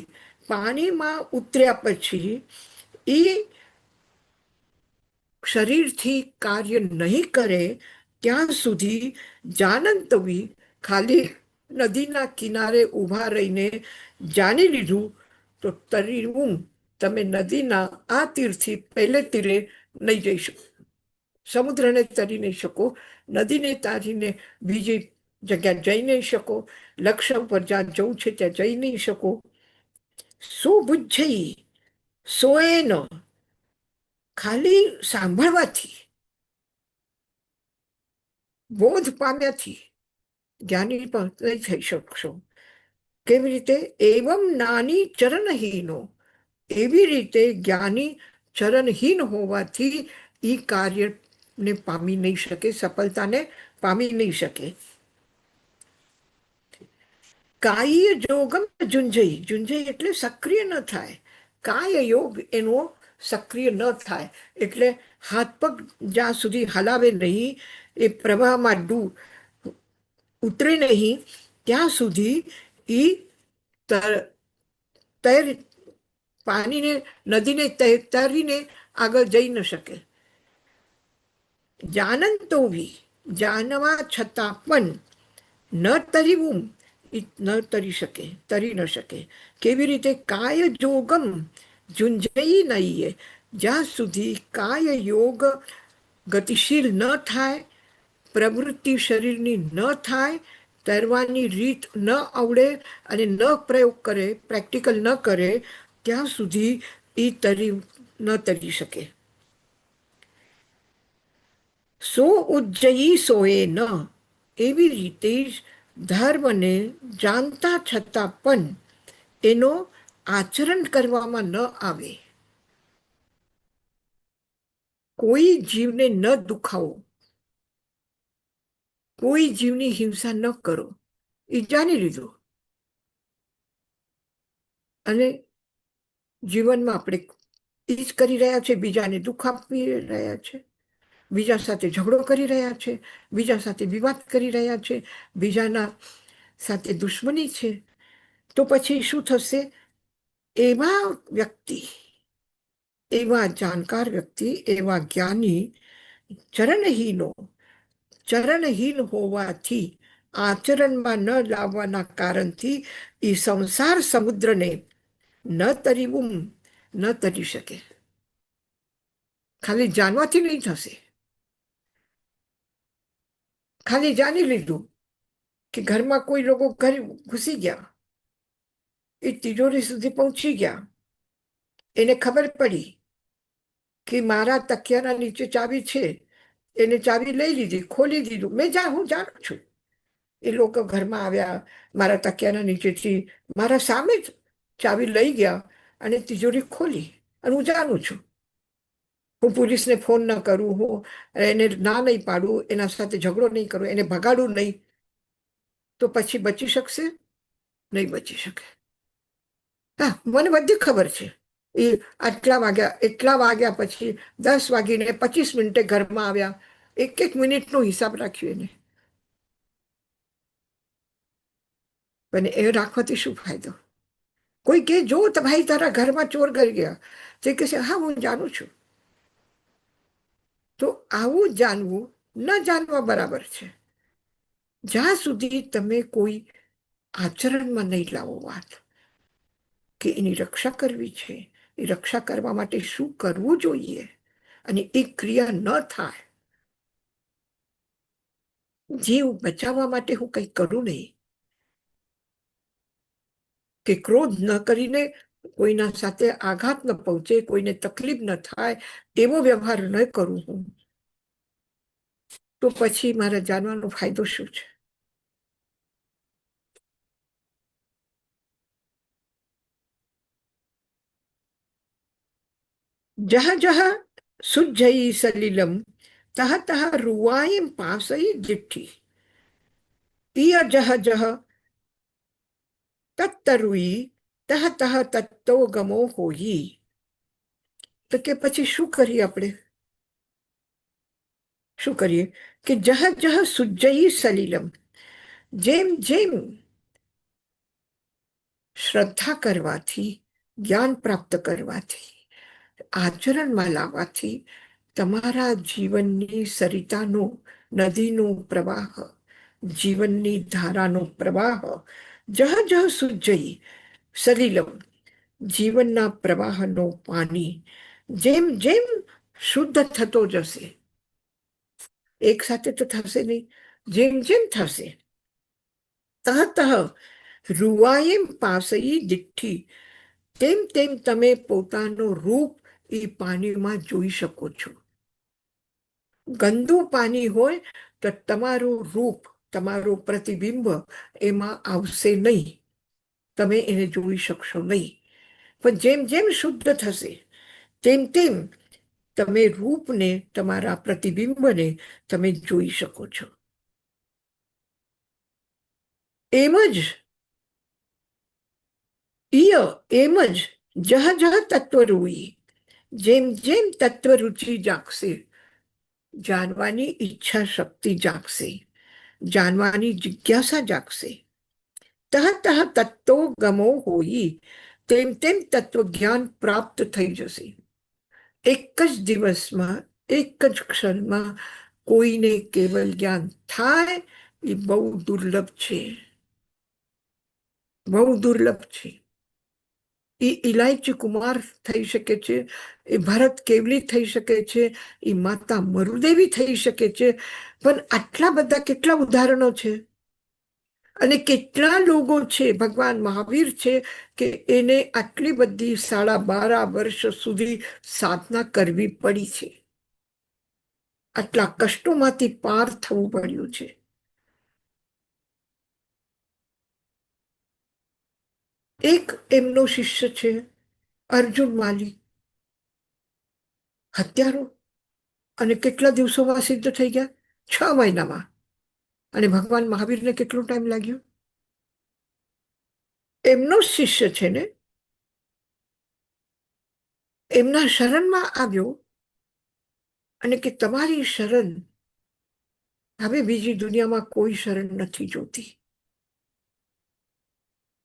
પાણીમાં ઉતર્યા પછી એ શરીરથી કાર્ય નહીં કરે ત્યાં સુધી જાનંતવી, ખાલી નદીના કિનારે ઊભા રહીને જાણી લીધું તો તરીવું, તમે નદીના આ તીરથી પહેલે તીરે નહીં જઈ શકો, સમુદ્રને તરી નહીં શકો, નદીને તારીને બીજી જગ્યા જઈ નહીં શકો, લક્ષ્ય ઉપર જ્યાં જવું છે ત્યાં જઈ નહીં શકો. સુબુજ્જયી સોએન, ખાલી સાંભળવાથી, બોધ પામ્યાથી જ્ઞાની પણ નહીં થઈ શકશો. કેવી રીતે? એવમ નાની ચરણહીનો, એવી રીતે જ્ઞાની ચરણહીન હોવાથી એ કાર્યને પામી નહીં શકે, સફળતાને પામી નહીં શકે. કાય જોગમ જુંજઈ, જુંજઈ એટલે સક્રિય ન થાય, કાય યોગ એનો સક્રિય ન થાય, એટલે હાથ પગ જ્યાં સુધી હલાવે નહીં, એ પ્રવાહમાં ઉતરે નહીં, ત્યાં સુધી એ પાણીને નદીને તરીને આગળ જઈ ન શકે. જાનંતો બી, જાણવા છતાં પણ ન તરીવું, ન તરી શકે, તરી ન શકે. કેવી રીતે? કાય જોગમ જુંજયી નહીએ, જ્યાં સુધી કાય યોગ ગતિશીલ ન થાય, પ્રવૃત્તિ શરીરની ન થાય, તરવાની રીત ન આવડે અને ન પ્રયોગ કરે, પ્રેક્ટિકલ ન કરે, ત્યાં સુધી એ ન તરી શકે. સો ઉજ્જયી સોએ ન, એવી રીતે જ ધર્મને જાણતા છતાં પણ એનો આચરણ કરવામાં ન આવે. કોઈ જીવને ન દુખાવો, કોઈ જીવની હિંસા ન કરો, એ જાણી લીધું. અને જીવનમાં આપણે એ જ કરી રહ્યા છે, બીજાને દુઃખ આપી રહ્યા છે, બીજા સાથે ઝઘડો કરી રહ્યા છે, બીજા સાથે વિવાદ કરી રહ્યા છે, બીજાના સાથે દુશ્મની છે. તો પછી શું થશે? એવા વ્યક્તિ, એવા જાણકાર વ્યક્તિ, એવા જ્ઞાની ચરણહીન હોવાથી, આચરણમાં ન લાવવાના કારણથી એ સંસાર સમુદ્રને ન તરીવું, ન તરી શકે. ખાલી જાણવાથી નહીં થશે. ખાલી જાણી લીધું કે ઘરમાં કોઈ લોકો ઘર ઘૂસી ગયા, એ તિજોરી સુધી પહોંચી ગયા, એને ખબર પડી કે મારા તકિયાના નીચે ચાવી છે, એને ચાવી લઈ લીધી, ખોલી દીધું, હું જાણું છું. એ લોકો ઘરમાં આવ્યા, મારા તકિયાના નીચેથી મારા સામે જ ચાવી લઈ ગયા અને તિજોરી ખોલી, અને હું જાણું છું. હું પોલીસને ફોન ન કરું, હું એને ના નહીં પાડું, એના સાથે ઝઘડો નહીં કરું, એને ભગાડું નહીં, તો પછી બચી શકશે? નહીં બચી શકે. હા, મને બધી ખબર છે, એ આટલા વાગ્યા એટલા વાગ્યા પછી 10:25 ઘરમાં આવ્યા. એક એક મિનિટનો હિસાબ રાખ્યો એને. પણ એ રાખવાથી શું ફાયદો? કોઈ કે જો તો ભાઈ તારા ઘરમાં ચોર કરી ગયા, તે કહેશે હા હું જાણું છું. તો આવું જાણવું ન જાણવા બરાબર છે. જ્યાં સુધી તમે કોઈ આચરણમાં નહીં લાવો વાત કે એની રક્ષા કરવી છે, એ રક્ષા કરવા માટે શું કરવું જોઈએ, અને એ ક્રિયા ન થાય, જીવ બચાવવા માટે હું કંઈ કરું નહીં, કે ક્રોધ ન કરીને કોઈના સાથે આઘાત ન પહોંચે, કોઈને તકલીફ ન થાય એવો વ્યવહાર ન કરું હું, તો પછી મારા જાણવાનો ફાયદો શું છે? જહ જહ સુજ્જયી સલિલમ તહ તહ રૂવાયમ પાસઈ જિઠ્ઠી તિય જહ જહ તત્તરુઈ તહ તહ તત્તો ગમો હોઈ. તો કે પછી શું કરીએ આપણે? શું કરીએ કે જહ જહ સુજ્જયી સલિલમ, જેમ જેમ શ્રદ્ધા કરવાથી, જ્ઞાન પ્રાપ્ત કરવાથી, આચરણમાં લાવવાથી તમારા જીવનની સરિતાનો, નદીનો પ્રવાહ, જીવનની ધારાનો પ્રવાહ જહ જહ સુજ્જયી સલિલમ, જીવનના પ્રવાહનો પાણી જેમ જેમ શુદ્ધ થતો જશે, એક સાથે તો થશે નહીં, જેમ જેમ થશે, તહ તહ રૂવાયમ પાસઈ દિઠ્ઠી, તેમ તેમ તમે પોતાનું રૂપ એ પાણીમાં જોઈ શકો છો. ગંદુ પાણી હોય તો તમારું રૂપ, તમારું પ્રતિબિંબ એમાં આવશે નહીં, તમે એને જોઈ શકશો નહીં. પણ જેમ જેમ શુદ્ધ થશે તેમ તેમ તમે રૂપને, તમારા પ્રતિબિંબને તમે જોઈ શકો છો. એમ જ ઈય એમ જ જહ જહ તત્વરૂઈ, જેમ જેમ તત્વરુચિ જાગશે, જાણવાની ઈચ્છા શક્તિ જાગશે, જાણવાની જિજ્ઞાસા જાગશે, તહ તહ તત્તો ગમો હોઈ, તેમ તેમ તત્વ જ્ઞાન પ્રાપ્ત થઈ જશે. એક જ દિવસમાં, એક જ ક્ષણમાં કોઈને કેવલ જ્ઞાન થાય એ બહુ દુર્લભ છે, બહુ દુર્લભ છે. એ ઇલાયચી કુમાર થઈ શકે છે, એ ભરત કેવલી થઈ શકે છે, એ માતા મરુદેવી થઈ શકે છે. પણ આટલા બધા કેટલા ઉદાહરણો છે, અને કેટલા લોકો છે, ભગવાન મહાવીર છે કે એને આટલી બધી 12.5 વર્ષ સુધી સાધના કરવી પડી છે, આટલા કષ્ટોમાંથી પાર થવું પડ્યું છે. એક એમનો શિષ્ય છે અર્જુન માલી, હત્યારો, અને કેટલા દિવસોમાં સિદ્ધ થઈ ગયા? 6 મહિનામાં. અને ભગવાન મહાવીરને કેટલો ટાઈમ લાગ્યો? એમનો શિષ્ય છે ને, એમના શરણમાં આવ્યો અને કે તમારી શરણ હવે બીજી દુનિયામાં કોઈ શરણ નથી જોતી,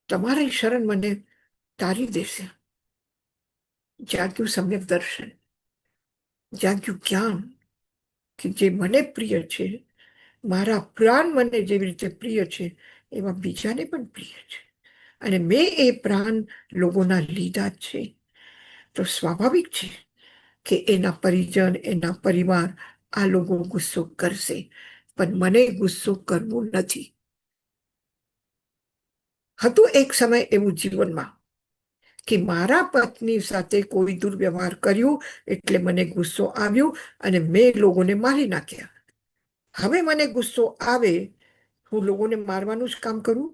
તમારી શરણ મને તારી દેશે. જાગ્યું સમ્યક દર્શન, જાગ્યું જ્ઞાન કે જે મને પ્રિય છે, મારા પ્રાણ મને જેવી રીતે પ્રિય છે એવા બીજાને પણ પ્રિય છે, અને મેં એ પ્રાણ લોકોના લીધા છે. તો સ્વાભાવિક છે કે એના પરિજન, એના પરિવાર, આ લોકો ગુસ્સો કરશે, પણ મને ગુસ્સો કરવું નથી. હતું એક સમય એવું જીવનમાં કે મારા પત્ની સાથે કોઈ દુર્વ્યવહાર કર્યું એટલે મને ગુસ્સો આવ્યો અને મેં લોકોને મારી નાખ્યા. હવે મને ગુસ્સો આવે, હું લોકોને મારવાનું જ કામ કરું?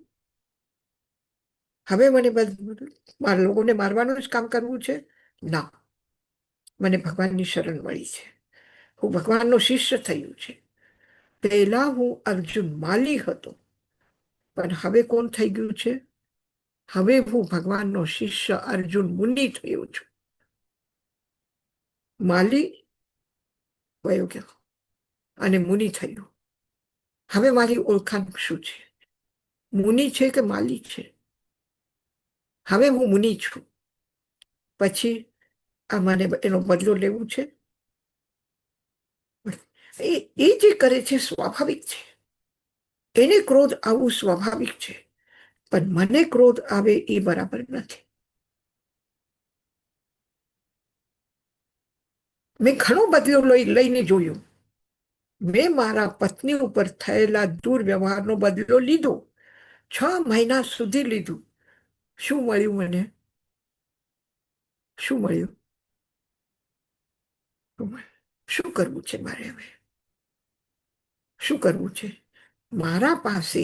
હવે મને લોકોને મારવાનું જ કામ કરવું છે? ના, મને ભગવાનની શરણ મળી છે, હું ભગવાનનો શિષ્ય થયું છે. પહેલા હું અર્જુન માલી હતો, પણ હવે કોણ થઈ ગયું છે? હવે હું ભગવાનનો શિષ્ય અર્જુન મુનિ થયો છું. માલી વયો ગયો અને મુનિ થયો. હવે મારી ઓળખાણ શું છે? મુનિ છે કે માલી છે? હવે હું મુનિ છું. પછી આ મને એનો બદલો લેવું છે. એ જે કરે છે સ્વાભાવિક છે. એને ક્રોધ આવવું સ્વાભાવિક છે, પણ મને ક્રોધ આવે એ બરાબર નથી. મેં ઘણો બદલો લઈને જોયું. મેં મારા પત્ની ઉપર થયેલા દુર્વ્યવહારનો બદલો લીધો. 6 મહિના સુધી લીધું. શું મળ્યું મને? શું મળ્યું? શું કરવું છે મારે હવે? શું કરવું છે? મારા પાસે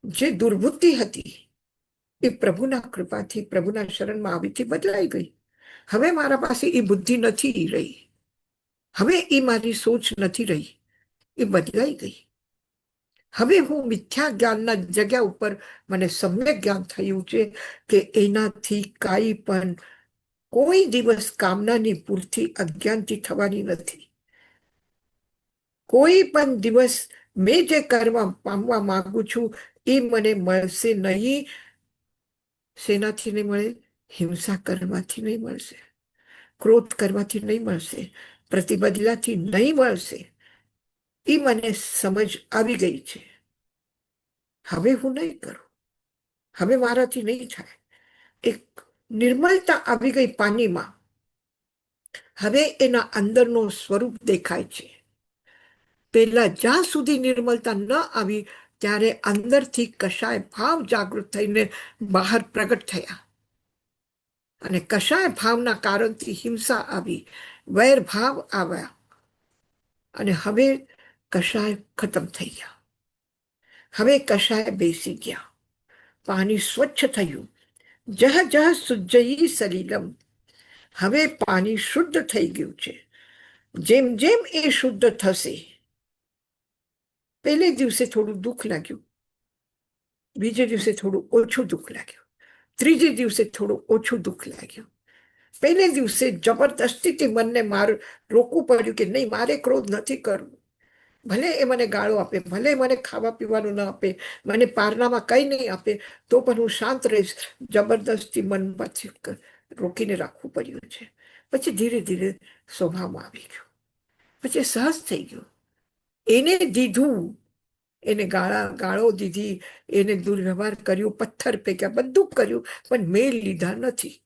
જે દુર્બુદ્ધિ હતી એ પ્રભુના કૃપાથી, પ્રભુના શરણમાં આવીથી બદલાઈ ગઈ. હવે મારા પાસે એ બુદ્ધિ નથી રહી. હવે એ મારી સોચ નથી રહી. એ બદલાઈ ગઈ. હવે હું મિથ્યા જ્ઞાનના જગ્યા ઉપર મને સમ્યક જ્ઞાન થયું છે કે એનાથી કાંઈ પણ કોઈ દિવસ કામનાની પૂર્તિ અજ્ઞાનથી થવાની નથી. કોઈ પણ દિવસ મેં જે કરવા પામવા માંગુ છું એ મને મળશે નહીં. શેનાથી નહીં મળે? હિંસા કરવાથી નહીં મળશે, ક્રોધ કરવાથી નહીં મળશે, પ્રતિબદલાથી નહીં મળશે. એ મને સમજ આવી ગઈ છે. હવે હું નહીં કરું. હવે મારાથી નહીં થાય. એક નિર્મળતા આવી ગઈ પાણીમાં. હવે એના અંદરનો સ્વરૂપ દેખાય છે. પહેલા જ્યાં સુધી નિર્મળતા ન આવી ત્યારે અંદરથી કશાય ભાવ જાગૃત થઈને બહાર પ્રગટ થયા. અને કશાય ભાવના કારણથી હિંસા આવી, વૈર ભાવ આવ્યા. અને હવે કશાય ખતમ થઈ ગયા. હવે કશાય બેસી ગયા. પાણી સ્વચ્છ થયું. જહ જહ શુદ્ધઈ સલિલમ. હવે પાણી શુદ્ધ થઈ ગયું છે. જેમ જેમ એ શુદ્ધ થશે, પહેલે દિવસે થોડું દુઃખ લાગ્યું, બીજે દિવસે થોડું ઓછું દુઃખ લાગ્યું, ત્રીજે દિવસે થોડું ઓછું દુઃખ લાગ્યું. પહેલે દિવસે જબરદસ્તીથી મનને રોકવું પડ્યું કે નહીં, મારે ક્રોધ નથી કરવું. ભલે એ મને ગાળો આપે, ભલે મને ખાવા પીવાનું ન આપે, મને પારણામાં કંઈ નહીં આપે, તો પણ હું શાંત રહીશ. જબરદસ્તી મન પાછી રોકીને રાખવું પડ્યું છે. પછી ધીરે ધીરે સ્વભાવમાં આવી ગયું. પછી સહજ થઈ ગયું. એને દીધું, એને ગાળો દીધી, એને દુર્વ્યવહાર કર્યું, પથ્થર ફેંક્યા, બધું કર્યું, પણ મેલ લીધા નથી.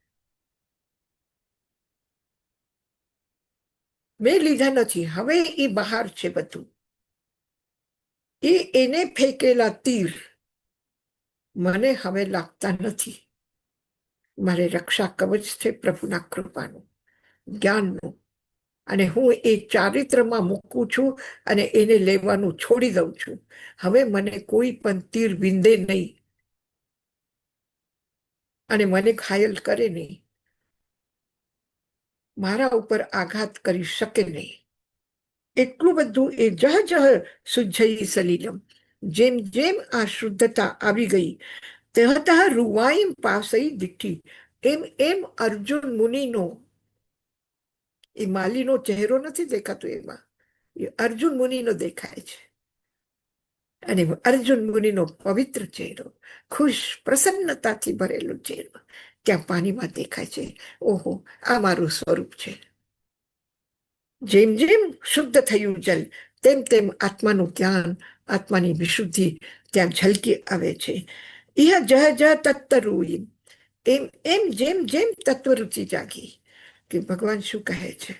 મેં લીધા નથી. હવે એ બહાર છે બધું. એને ફેંકેલા તીર મને હવે લાગતા નથી. મારે રક્ષા કવચ છે પ્રભુના કૃપાનું, જ્ઞાનનું. અને હું એ ચારિત્રમાં મૂકું છું અને એને લેવાનું છોડી દઉં છું. હવે મને કોઈ પણ તીર વિંધે નહીં અને મને ઘાયલ કરે નહીં, મારા ઉપર આઘાત કરી શકે નહીં. એટલું બધું એ જહ જહ શુદ્ધઈ સલિલમ. જેમ જેમ આ શુદ્ધતા આવી ગઈ, તહ રૂવાઈમ પાસઈ દીઠી. એમ એમ અર્જુન મુનિનો, એ માલીનો ચહેરો નથી દેખાતો, એમાં એ અર્જુન મુનિનો દેખાય છે. અને અર્જુન મુનિનો પવિત્ર ચહેરો, ખુશ પ્રસન્નતાથી ભરેલો ચહેરો ત્યાં પાણીમાં દેખાય છે. ઓહો, આ મારું સ્વરૂપ છે. જેમ જેમ શુદ્ધ થયું જલ, તેમ તેમ આત્માનું જ્ઞાન, આત્માની વિશુદ્ધિ ત્યાં ઝલકી આવે છે. ઇહ જહ જહ તત્તરુઈમ. એમ એમ જેમ જેમ તત્વરુચિ જાગી. કે ભગવાન શું કહે છે?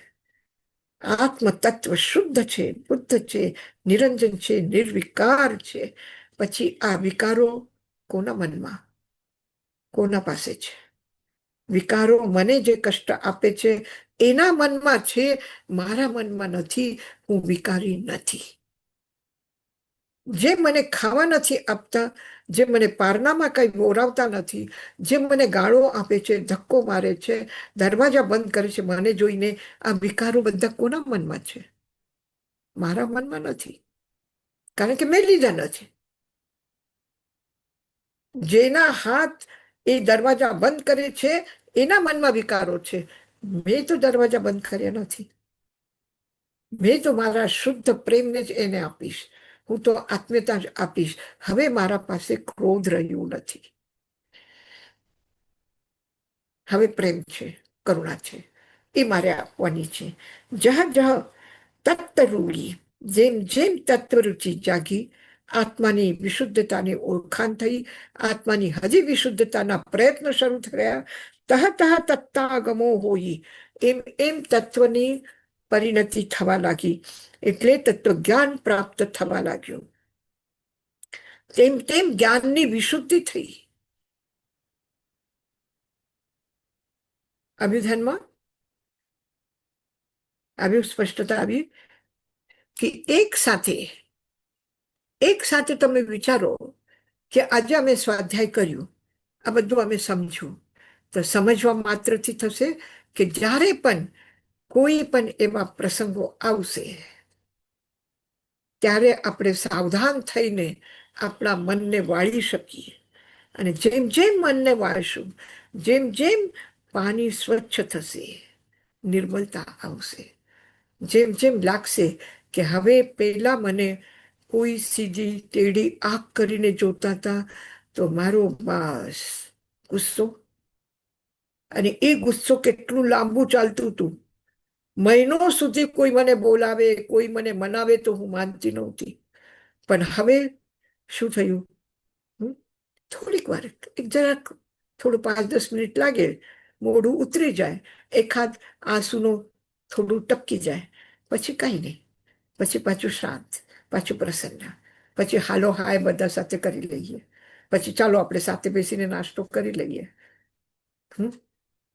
આત્મ તત્વ શુદ્ધ છે, બુદ્ધ છે, નિરંજન છે, નિર્વિકાર છે. પછી આ વિકારો કોના મનમાં, કોના પાસે છે? વિકારો મને જે કષ્ટ આપે છે એના મનમાં છે, મારા મનમાં નથી. હું વિકારી નથી. જે મને ખાવા નથી આપતા, જે મને પારણામાં કઈ બોરાવતા નથી, જે મને ગાળો આપે છે, ધક્કો મારે છે, દરવાજા બંધ કરે છે મને જોઈને, આ વિકારો બધા કોના મનમાં છે? મારા મનમાં નથી, કારણ કે મેં લીધા નથી. જેના હાથ એ દરવાજા બંધ કરે છે એના મનમાં વિકારો છે. મેં તો દરવાજા બંધ કર્યા નથી. મેં તો મારા શુદ્ધ પ્રેમને જ એને આપીશ. હું તો આત્મીયતા જ આપીશ. હવે મારા પાસે ક્રોધ રહ્યું નથી. હવે પ્રેમ છે, કરુણા છે, એ મારે આપવાની છે. જહ જહ તત્તરૂળી, જેમ જેમ તત્વરુચિ જાગી, આત્માની વિશુદ્ધતાની ઓળખાણ થઈ, આત્માની હજી વિશુદ્ધતાના પ્રયત્ન શરૂ થયા, તહ તહ તત્તાગમો હોઈ, એમ એમ તત્વની પરિણતિ થવા લાગી, એટલે તત્વ જ્ઞાન પ્રાપ્ત થવા લાગ્યું. તેમ તેમ જ્ઞાનની વિશુદ્ધિ થઈ. આવ્યું ધ્યાનમાં? આવ્યું? સ્પષ્ટતા આવી? કે એક સાથે તમે વિચારો કે આજે અમે સ્વાધ્યાય કર્યું, આ બધું અમે સમજ્યું, તો સમજવા માત્રથી થશે કે જ્યારે પણ કોઈ પણ એવા પ્રસંગો આવશે ત્યારે આપણે સાવધાન થઈને આપણા મનને વાળી શકીએ. અને જેમ જેમ મનને વાળશું, જેમ જેમ પાણી સ્વચ્છ થશે, નિર્મલતા આવશે, જેમ જેમ લાગશે કે હવે પેલા મને કોઈ સીધી ટેડી આંખ કરીને જોતા હતા, તો મારો બસ ગુસ્સો, અને એ ગુસ્સો કેટલું લાંબુ ચાલતું હતું. મહિનો સુધી કોઈ મને બોલાવે, કોઈ મને મનાવે તો હું માનતી નહોતી. પણ હવે શું થયું? થોડીક વાર, જરાક થોડું 5-10 મિનિટ લાગે, મોઢું ઉતરી જાય, એકાદ આંસુનો થોડું ટપકી જાય, પછી કઈ નહીં, પછી પાછું શાંત, પાછું પ્રસન્ન, પછી હાલો હાય બધા સાથે કરી લઈએ, પછી ચાલો આપણે સાથે બેસીને નાસ્તો કરી લઈએ.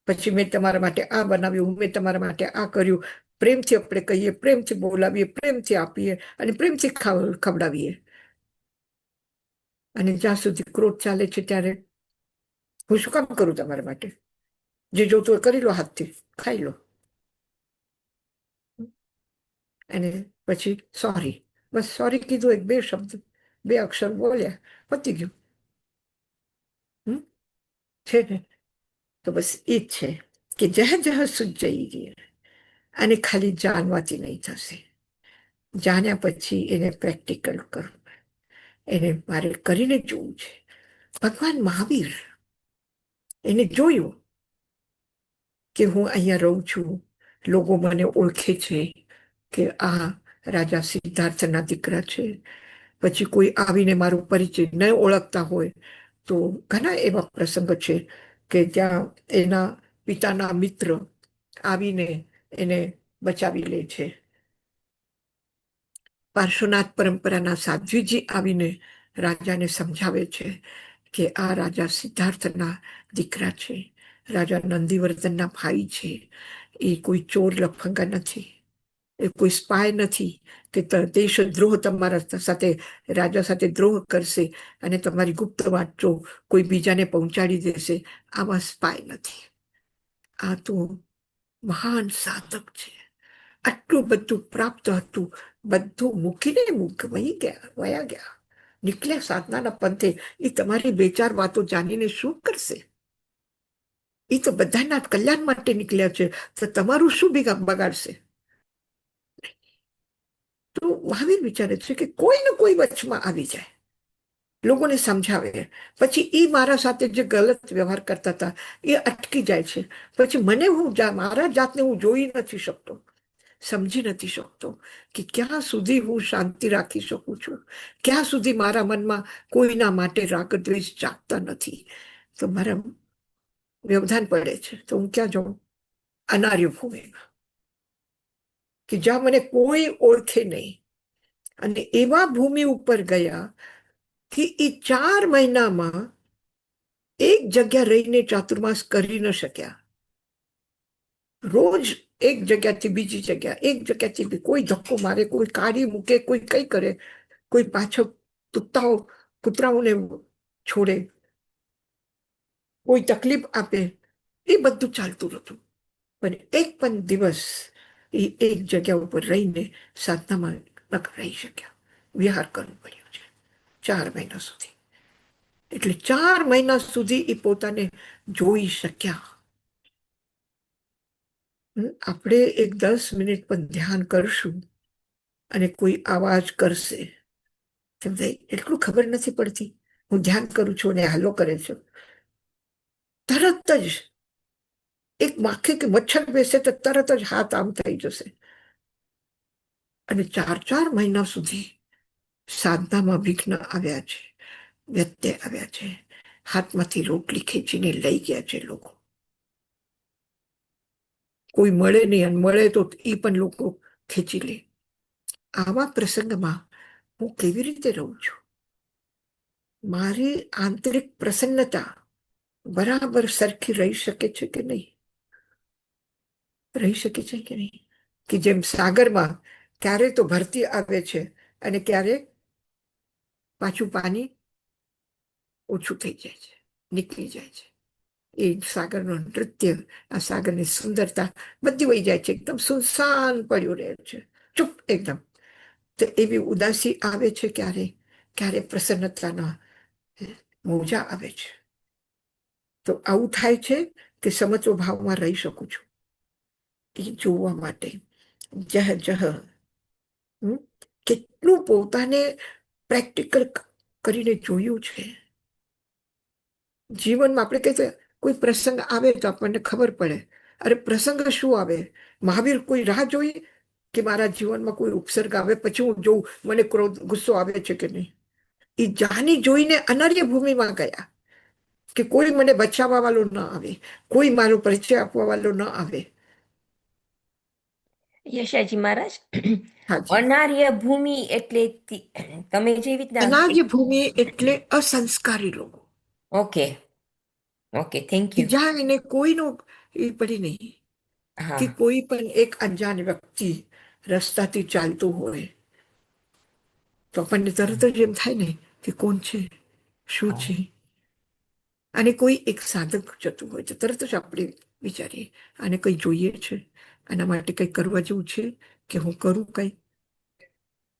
પછી મેં તમારા માટે આ બનાવ્યું, મેં તમારા માટે આ કર્યું. પ્રેમથી આપણે કહીએ, પ્રેમથી બોલાવીએ, પ્રેમથી આપીએ અને પ્રેમથી ખવડાવીએ. અને જ્યાં સુધી ક્રોધ ચાલે છે ત્યારે હું શું કામ કરું તમારા માટે? જે જોતું હોય કરી લો, હાથથી ખાઈ લો. અને પછી સોરી, બસ સોરી કીધું, 1-2 શબ્દ, 2 અક્ષર બોલ્યા, પતી ગયું. છે ને? તો બસ એ જ છે કે જહ જહ સુજ્જઈ, અને ખાલી જાણવાથી નહીં થશે. જાણ્યા પછી એને પ્રેક્ટિકલ કરવું, એને મારે કરીને જોવું છે. ભગવાન મહાવીર, એને જોયું કે હું અહીંયા રહું છું, લોકો મને ઓળખે છે કે આ રાજા સિદ્ધાર્થના દીકરા છે. પછી કોઈ આવીને મારો પરિચય ન ઓળખતા હોય તો ઘણા એવા પ્રસંગ છે કે ત્યાં એના પિતાના મિત્ર આવીને એને બચાવી લે છે. પાર્શ્વનાથ પરંપરાના સાધ્વીજી આવીને રાજાને સમજાવે છે કે આ રાજા સિદ્ધાર્થના દીકરા છે, રાજા નંદીવર્ધનના ભાઈ છે. એ કોઈ ચોર લફંગા નથી, એ કોઈ સ્પાય નથી કે દેશદ્રોહ તમારા સાથે, રાજા સાથે દ્રોહ કરશે અને તમારી ગુપ્ત વાતો કોઈ બીજાને પહોંચાડી દેશે. આવા સ્પાય નથી. આ તો મહાન સાધક છે. આટલું બધું પ્રાપ્ત હતું, બધું મૂકીને વયા ગયા, નીકળ્યા સાધનાના પંથે. એ તમારી 2-4 વાતો જાણીને શું કરશે? એ તો બધાના કલ્યાણ માટે નીકળ્યા છે, તો તમારું શું બગાડશે? તો મહાવીર વિચારે છે કે કોઈ ને કોઈ વચમાં આવી જાય, લોકોને સમજાવે. પછી એ મારા સાથે જે ગલત વ્યવહાર કરતા હતા એ અટકી જાય છે. પછી મને મારા જાતને હું જોઈ નથી શકતો, સમજી નથી શકતો કે ક્યાં સુધી હું શાંતિ રાખી શકું છું, ક્યાં સુધી મારા મનમાં કોઈના માટે રાગ દ્વેષ જાગતા નથી. તો મારા વ્યવધાન પડે છે. તો હું ક્યાં જાઉં? અનાર્ય ભૂમિમાં, કે જ્યાં મને કોઈ ઓળખે નહીં. અને એવા ભૂમિ ઉપર ગયા કે એ 4 મહિનામાં એક જગ્યા રહીને ચાતુર્માસ કરી ન શક્યા. રોજ એક જગ્યાથી બીજી જગ્યા, એક જગ્યાથી કોઈ ધક્કો મારે, કોઈ કાઢી મૂકે, કોઈ કઈ કરે, કોઈ પાછળ કૂતરાઓને છોડે, કોઈ તકલીફ આપે, એ બધું ચાલતું હતું. પણ એક પણ દિવસ એ એક જગ્યા ઉપર રહીને સાધનામાં ન રહી શક્યા. વિહાર કરવું પડ્યું છે 4 મહિના સુધી. એટલે 4 મહિના સુધી એ પોતાને જોઈ શક્યા. આપણે એક 10 મિનિટ પણ ધ્યાન કરશું અને કોઈ આવાજ કરશે, સમજાય એટલું ખબર નથી પડતી. હું ધ્યાન કરું છું અને હાલો કરે છે, તરત જ એક માખી કે મચ્છર બેસે તો તરત જ હાથ આમ થઈ જશે. અને 4-4 મહિના સુધી સાધનામાં વિઘ્ન આવ્યા છે, વ્યત્યય આવ્યા છે. હાથમાંથી રોટલી ખેંચીને લઈ ગયા છે લોકો. કોઈ મળે નહીં, અને મળે તો એ પણ લોકો ખેંચી લે. આવા પ્રસંગમાં હું કેવી રીતે રહું છું? મારી આંતરિક પ્રસન્નતા બરાબર સરખી રહી શકે છે કે નહીં? રહી શકે છે કે નહીં? કે જેમ સાગરમાં ક્યારે તો ભરતી આવે છે અને ક્યારે પાછું પાણી ઓછું થઈ જાય છે, નીકળી જાય છે. એ સાગરનું નૃત્ય, આ સાગરની સુંદરતા બધી વહી જાય છે. એકદમ સુનસાન પડ્યું રહે છે, ચૂપ એકદમ. તો એવી ઉદાસી આવે છે ક્યારે, ક્યારે પ્રસન્નતાના મોજા આવે છે. તો આવું થાય છે કે સમત્વ ભાવમાં રહી શકું છું. એ જોવા માટે જહ જહ કેટલું પોતાને પ્રેક્ટિકલ કરીને જોયું છે. જીવનમાં આપણે કહીએ કોઈ પ્રસંગ આવે તો આપણને ખબર પડે, અરે પ્રસંગ શું આવે? મહાવીર કોઈ રાહ જોઈ કે મારા જીવનમાં કોઈ ઉપસર્ગ આવે પછી હું જોઉં મને ક્રોધ ગુસ્સો આવે છે કે નહીં? એ જાની જોઈને અનર્ય ભૂમિમાં ગયા કે કોઈ મને બચાવવા વાળો ન આવે, કોઈ મારો પરિચય આપવા વાળો ન આવે. યશાજી મહારાજ, હાજી, અનાર્ય ભૂમિ એટલે તમે જેવી રીતના. અનાર્ય ભૂમિ એટલે અસંસ્કારી લોકો. ઓકે, ઓકે, થેન્ક કે યુ. જ્યાં એને કોઈનો એ પડી નહીં, હા, કે કોઈ પણ એક અજાણ વ્યક્તિ રસ્તાથી ચાલતું હોય તો આપણને તરત જ એમ થાય ને કે કોણ છે, શું હા. છે. અને કોઈ એક સાધક જતું હોય તો તરત જ આપણે વિચારીએ આને કંઈ જોઈએ છે, આના માટે કંઈ કરવા જેવું છે કે હું કરું કંઈ.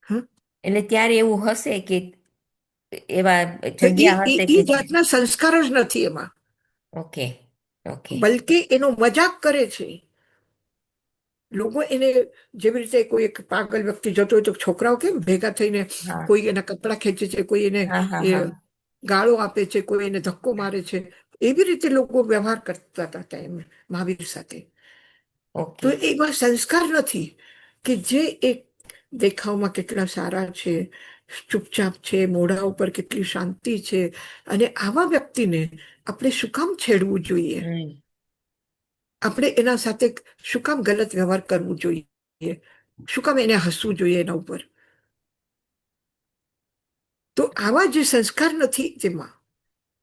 હા, એટલે ત્યારે એવું હશે કે એવા તો જગ્યા હશે એ કે જાતના સંસ્કાર જ નથી એમાં, ઓકે, ઓકે. બલકે એનો મજાક કરે છે લોકો. એને જેવી રીતે કોઈ એક પાગલ વ્યક્તિ જતો હોય તો છોકરાઓ કેમ ભેગા થઈને હા, કોઈ એના કપડા ખેંચે છે, કોઈ એને હા, હા, એ હા. ગાળો આપે છે, કોઈ એને ધક્કો મારે છે. એવી રીતે લોકો વ્યવહાર કરતા હતા એમ મહાવીર સાથે. તો ઓકે. એમાં સંસ્કાર નથી કે જે એક દેખાવમાં કેટલા સારા છે, ચૂપચાપ છે, મોઢા ઉપર કેટલી શાંતિ છે, અને આવા વ્યક્તિને આપણે શું કામ છેડવું જોઈએ? હમ. આપણે એના સાથે શું કામ ગલત વ્યવહાર કરવું જોઈએ? શું કામ એને હસવું જોઈએ એના ઉપર? તો આવા જે સંસ્કાર નથી તેમાં,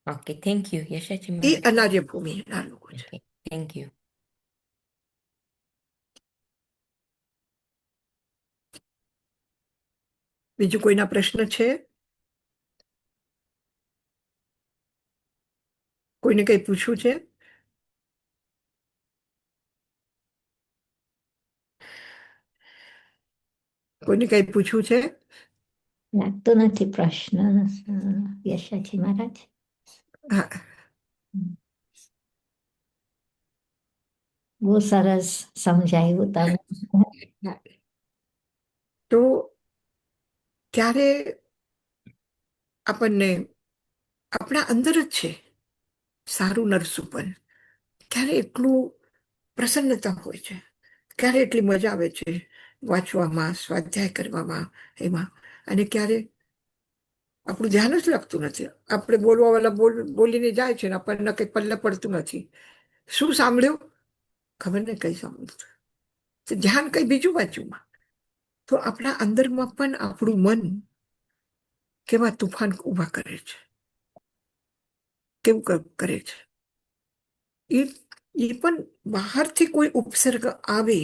ઓકે, થેન્ક યુ યશાજી એ મહારાજ. અનાર્ય ભૂમિના લોકો છે. Okay, thank you. બીજું કોઈના પ્રશ્ન છે? કોઈને કઈ પૂછવું છે? કોઈને કઈ પૂછવું છે? લાગતો નથી પ્રશ્ન, યશાજી મહારાજ. હા, બહુ સરસ સમજાયું તમે. હા. તો ત્યારે આપણને આપણા અંદર જ છે સારું નરસું, પણ ક્યારે એટલું પ્રસન્નતા હોય છે, ક્યારે એટલી મજા આવે છે વાંચવામાં, સ્વાધ્યાય કરવામાં, એમાં. અને ક્યારે આપણું ધ્યાન જ લાગતું નથી. આપણે બોલવા વાળા બોલીને જાય છે ને આપણને કઈ પલ્લે પડતું નથી. શું સાંભળ્યું ખબર ને, કઈ સાંભળ્યું, ધ્યાન કઈ બીજું બાજુમાં. તો આપણા અંદરમાં પણ આપણું મન કેવા તુફાન ઉભા કરે છે, કેવું કરે છે. એ એ પણ બહારથી કોઈ ઉપસર્ગ આવે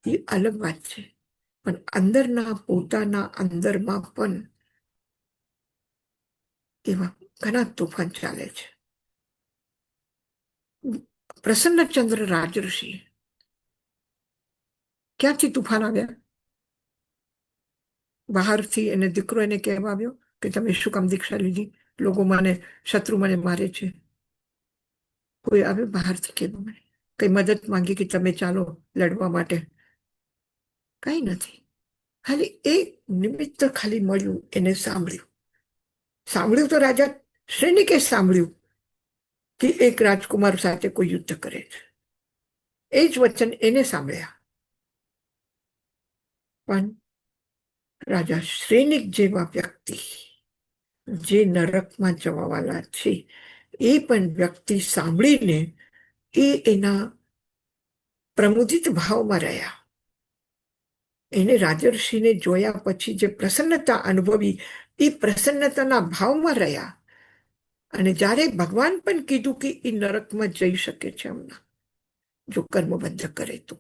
એ અલગ વાત છે, પણ અંદરના પોતાના અંદરમાં પણ એવા ઘણા તોફાન ચાલે છે. પ્રસન્નચંદ્ર રાજઋષિ ક્યાંથી તુફાન આવ્યા? બહારથી એને દીકરો એને કહેવા આવ્યો કે તમે શું કામ દીક્ષા લીધી, લોકો મને શત્રુ મને મારે છે? કોઈ આવ્યો બહારથી કહેવા મને? કઈ મદદ માંગી કે તમે ચાલો લડવા માટે? કઈ નથી. ખાલી એક નિમિત્ત ખાલી મળ્યું, એને સાંભળ્યું. સાંભળ્યું તો રાજા શ્રેનિકે સાંભળ્યું કે એક રાજકુમાર સાથે કોઈ યુદ્ધ કરે છે. એ જ વચન એને સાંભળ્યા. પણ રાજા શ્રેનિક જેવા વ્યક્તિ જે નરકમાં જવાવાળા છે, એ પણ વ્યક્તિ સાંભળીને એ એના પ્રમુદિત ભાવમાં રહ્યા. એને રાજર્ષિને જોયા પછી જે પ્રસન્નતા અનુભવી, એ પ્રસન્નતાના ભાવમાં રહ્યા. અને જ્યારે ભગવાન પણ કીધું કે એ નરકમાં જઈ શકે છે હમણાં, જો કર્મબંધ કરે તો,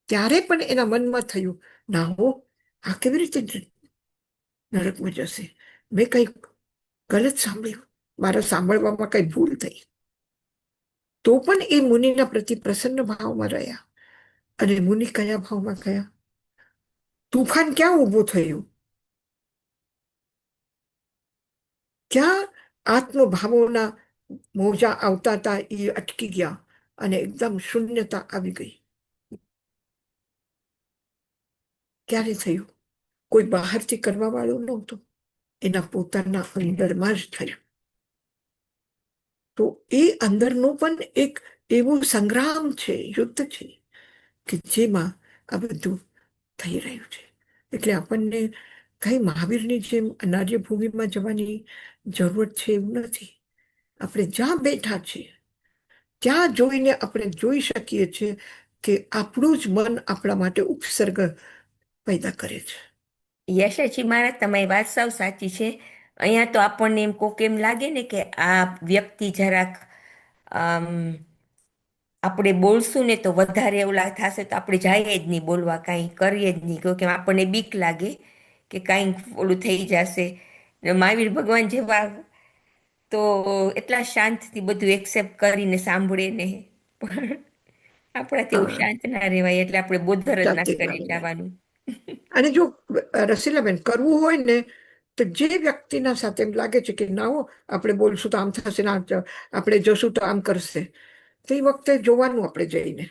ત્યારે પણ એના મનમાં થયું, ના હો, આ કેવી રીતે નરકમાં જશે? મેં કઈ ગલત સાંભળ્યું, મારા સાંભળવામાં કઈ ભૂલ થઈ. તો પણ એ મુનિના પ્રતિ પ્રસન્ન ભાવમાં રહ્યા. અને મુનિ કયા ભાવમાં ગયા? તુફાન ક્યાં ઊભું થયું? ક્યાં આત્મભાવોના મોજા આવતા હતા, એ અટકી ગયા અને એકદમ શૂન્યતા આવી ગઈ. ક્યારે થયું? કોઈ બહારથી કરવા વાળું નહોતું, એના પોતાના અંદરમાં જ થયું. તો એ અંદરનું પણ એક એવું સંગ્રામ છે, યુદ્ધ છે, કે જેમાં આ બધું થઈ રહ્યું છે. એટલે આપણને કઈ મહાવીરની જેમ અનાર્ય ભૂમિમાં જવાની જરૂરત છે એવું નથી. આપણે જ્યાં બેઠા છીએ ત્યાં જોઈને આપણે જોઈ શકીએ છીએ કે આપણું જ મન આપણા માટે ઉપસર્ગ પેદા કરે છે. યશસ્વી મહારાજ, તમારી વાત સાવ સાચી છે. અહીંયા તો આપણને એમ કોક એમ લાગે ને કે આ વ્યક્તિ જરાક આપણે બોલશું ને તો વધારે એવું થશે, તો આપણે જઈએ જ નહીં બોલવા, કાંઈ કરીએ જ નહીં, કે આપણને બીક લાગે કે કાંઈ ઓલું થઈ જશે. ને મહાવીર ભગવાન જેવા તો એટલા શાંતથી બધું એક્સેપ્ટ કરીને સાંભળે ને, પણ આપણાથી એવું હા, શાંત ના રહેવાય, એટલે આપણે બોધર જ ના જાતે કરી જવાનું. અને જો રસીલાબેન કરવું હોય ને, તો જે વ્યક્તિના સાથે એમ લાગે છે કે ના હો, આપણે બોલશું તો આમ થશે, ના આપણે જશું તો આમ કરશે, તે વખતે જોવાનું આપણે જઈને.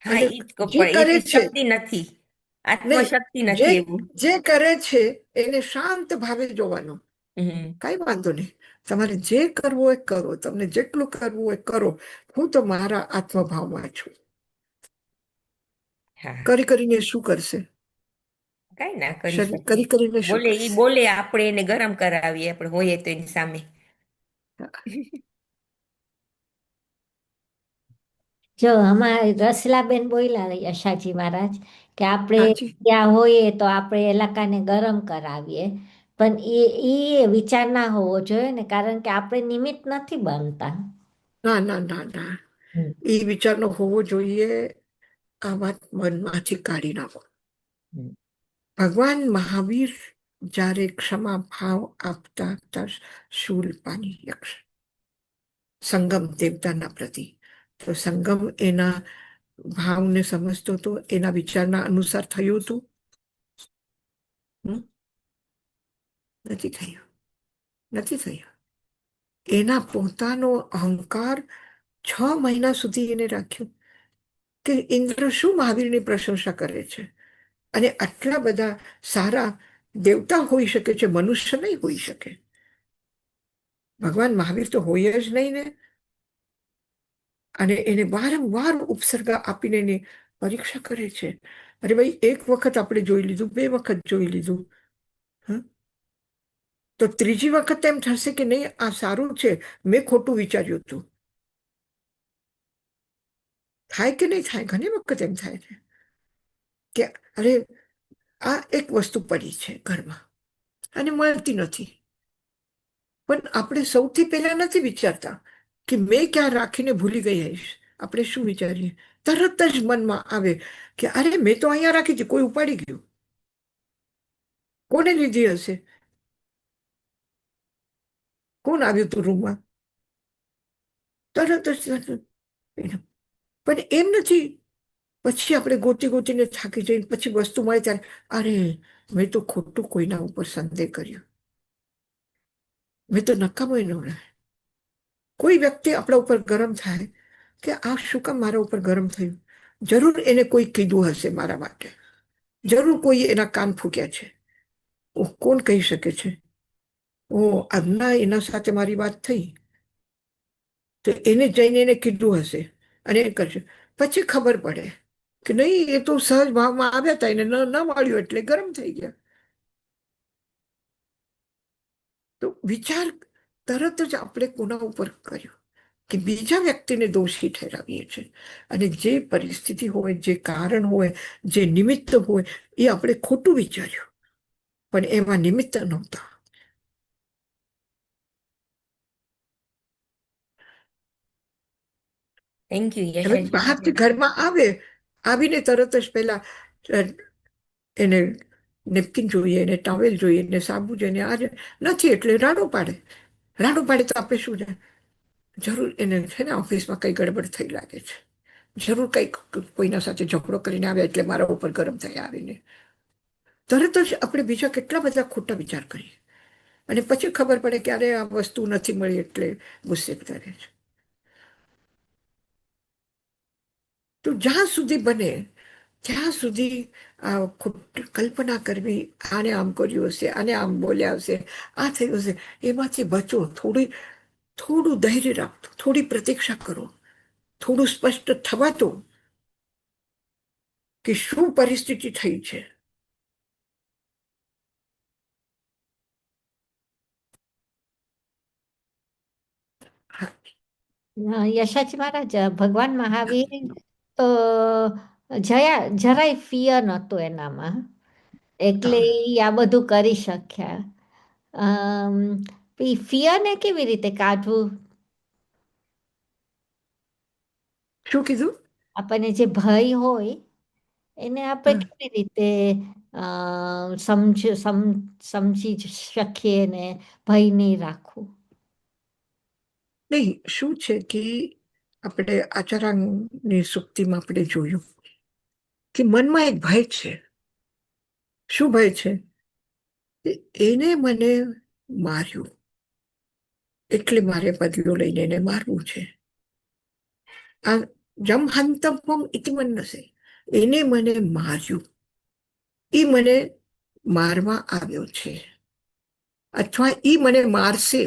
હા, અને એ જ કહું, જે પણ કરે એટલી છે, શક્તિ નથી, નહીં, આત્મશક્તિ જે નથી એવું. જે કરે છે એને શાંત ભાવે જોવાનું. હમ. કઈ વાંધો નહીં, તમારે જે કરવું હોય કરો, તમને જેટલું કરવું હોય કરો, હું તો મારા આત્મભાવમાં છું. હા, કરી કરીને શું કરશે? કઈ ના કરી શરીર શકે. કરી કરીને શું બોલે ઈ કરશે? બોલે, આપણે એને ગરમ કરાવીએ, આપણે હોઈએ તો એની સામે. જો અમારે રસલાબેન બોલ્યા યશાજી મહારાજ કે આપણે હાજી. ત્યાં હોઈએ તો આપણે એલાકાને ગરમ કરાવીએ, પણ એ વિચાર ના હોવો જોઈએ ને, કારણ કે આપણે નિમિત્ત નથી બનતા. ના ના ના ના, હમ. એ વિચારનો હોવો જોઈએ. આ વાત મનમાંથી કાઢી નાખો. હમ. ભગવાન મહાવીર જ્યારે ક્ષમા ભાવ આપતા હતા શૂલપાની યક્ષ સંગમ દેવતાના પ્રતિ, તો સંગમ એના ભાવને સમજતો હતો, એના વિચારના અનુસાર થયું હતું? નથી થયું, નથી થયું. એના પોતાનો અહંકાર 6 મહિના સુધી એને રાખ્યું કે ઇન્દ્ર શું મહાવીરની પ્રશંસા કરે છે, અને આટલા બધા સારા દેવતા હોઈ શકે છે, મનુષ્ય નહીં હોઈ શકે. ભગવાન મહાવીર તો હોય જ નહીં ને. અને એને વારંવાર ઉપસર્ગ આપીને એની પરીક્ષા કરે છે. અરે ભાઈ, એક વખત આપણે જોઈ લીધું, 2 વખત જોઈ લીધું, તો ત્રીજી વખત એમ થશે કે નહીં, આ સારું છે, મેં ખોટું વિચાર્યું હતું. થાય કે નહીં થાય? ઘણી વખત એમ થાય છે કે અરે, આ એક વસ્તુ પડી છે ઘરમાં અને મળતી નથી. પણ આપણે સૌથી પહેલા નથી વિચારતા કે મેં ક્યાં રાખીને ભૂલી ગઈ હઈશ. આપણે શું વિચારીએ? તરત જ મનમાં આવે કે અરે, મેં તો અહીંયા રાખી હતી, કોઈ ઉપાડી ગયું. કોને લીધી હશે? કોણ આવ્યું તું રૂમમાં? તરત જ. પણ એમ નથી. પછી આપણે ગોતી ગોતીને થાકી જઈને પછી વસ્તુ મળે ત્યારે અરે, મેં તો ખોટું કોઈના ઉપર સંદેહ કર્યો, મેં તો નકામો ન. કોઈ વ્યક્તિ આપણા ઉપર ગરમ થાય કે આ શું કામ મારા ઉપર ગરમ થયું. જરૂર એને કોઈ કીધું હશે મારા માટે, જરૂર કોઈ એના કાન ફૂક્યા છે. કોણ કહી શકે છે? આજના એના સાથે મારી વાત થઈ તો એને જઈને એને કીધું હશે અને એ કરશે. પછી ખબર પડે કે નહીં, એ તો સહજ ભાવમાં આવ્યા હતા, એને ન મળ્યું એટલે ગરમ થઈ ગયા. તો વિચાર તરત જ આપણે કોના ઉપર કર્યો કે બીજા વ્યક્તિને દોષી ઠેરાવીએ છીએ. અને જે પરિસ્થિતિ હોય, જે કારણ હોય, જે નિમિત્ત હોય, એ આપણે ખોટું વિચાર્યું, પણ એમાં નિમિત્ત નહોતા. થેન્ક યુ હવે યશાજી. બહારથી ઘરમાં આવીને તરત જ પહેલા એને નેપકિન જોઈએ, એને ટોવેલ જોઈએ, એને સાબુ જોઈએ, આ નથી એટલે રાડો પાડે. રાડો પાડે તો આપણે શું જાય? જરૂર એને છે ને ઓફિસમાં કઈ ગડબડ થઈ લાગે છે, જરૂર કંઈક કોઈના સાથે ઝઘડો કરીને આવ્યા એટલે મારા ઉપર ગરમ થયા આવીને. તરત જ આપણે બીજા કેટલા બધા ખોટા વિચાર કરીએ અને પછી ખબર પડે કે અરે આ વસ્તુ નથી મળી એટલે ગુસ્સે કરે છે. તો જ્યાં સુધી બને ત્યાં સુધી કલ્પના કરવી, આને આમ કર્યું હશે, આને આમ બોલ્યા હશે, આ થયું હશે, એમાંથી બચો. થોડું ધૈર્ય રાખો, થોડી પ્રતીક્ષા કરો, થોડું સ્પષ્ટ થવા દો કે શું પરિસ્થિતિ થઈ છે. યશાજી મહારાજ, ભગવાન મહાવીર તો જરાય ફિયર નહોતું એનામાં, એટલે હા. ઈ આ બધું કરી શક્યા. ફિયરને કેવી રીતે કાઢવું? શું કીધું? આપણને જે ભય હોય એને આપણે હા. કેવી રીતે અ, સમજી શકીએ ને ભય નહીં રાખવું? નહીં, શું છે કે આપણે આચારાની સુક્તિમાં આપણે જોયું કે મનમાં એક ભય છે. શું ભય છે? એને મને માર્યું એટલે મારે બદલો લઈને એને મારવું છે. આ જમ હંતવ્યમ ઇતિ મન્યસે. એને મને માર્યું, એ મને મારવા આવ્યો છે, અથવા એ મને મારશે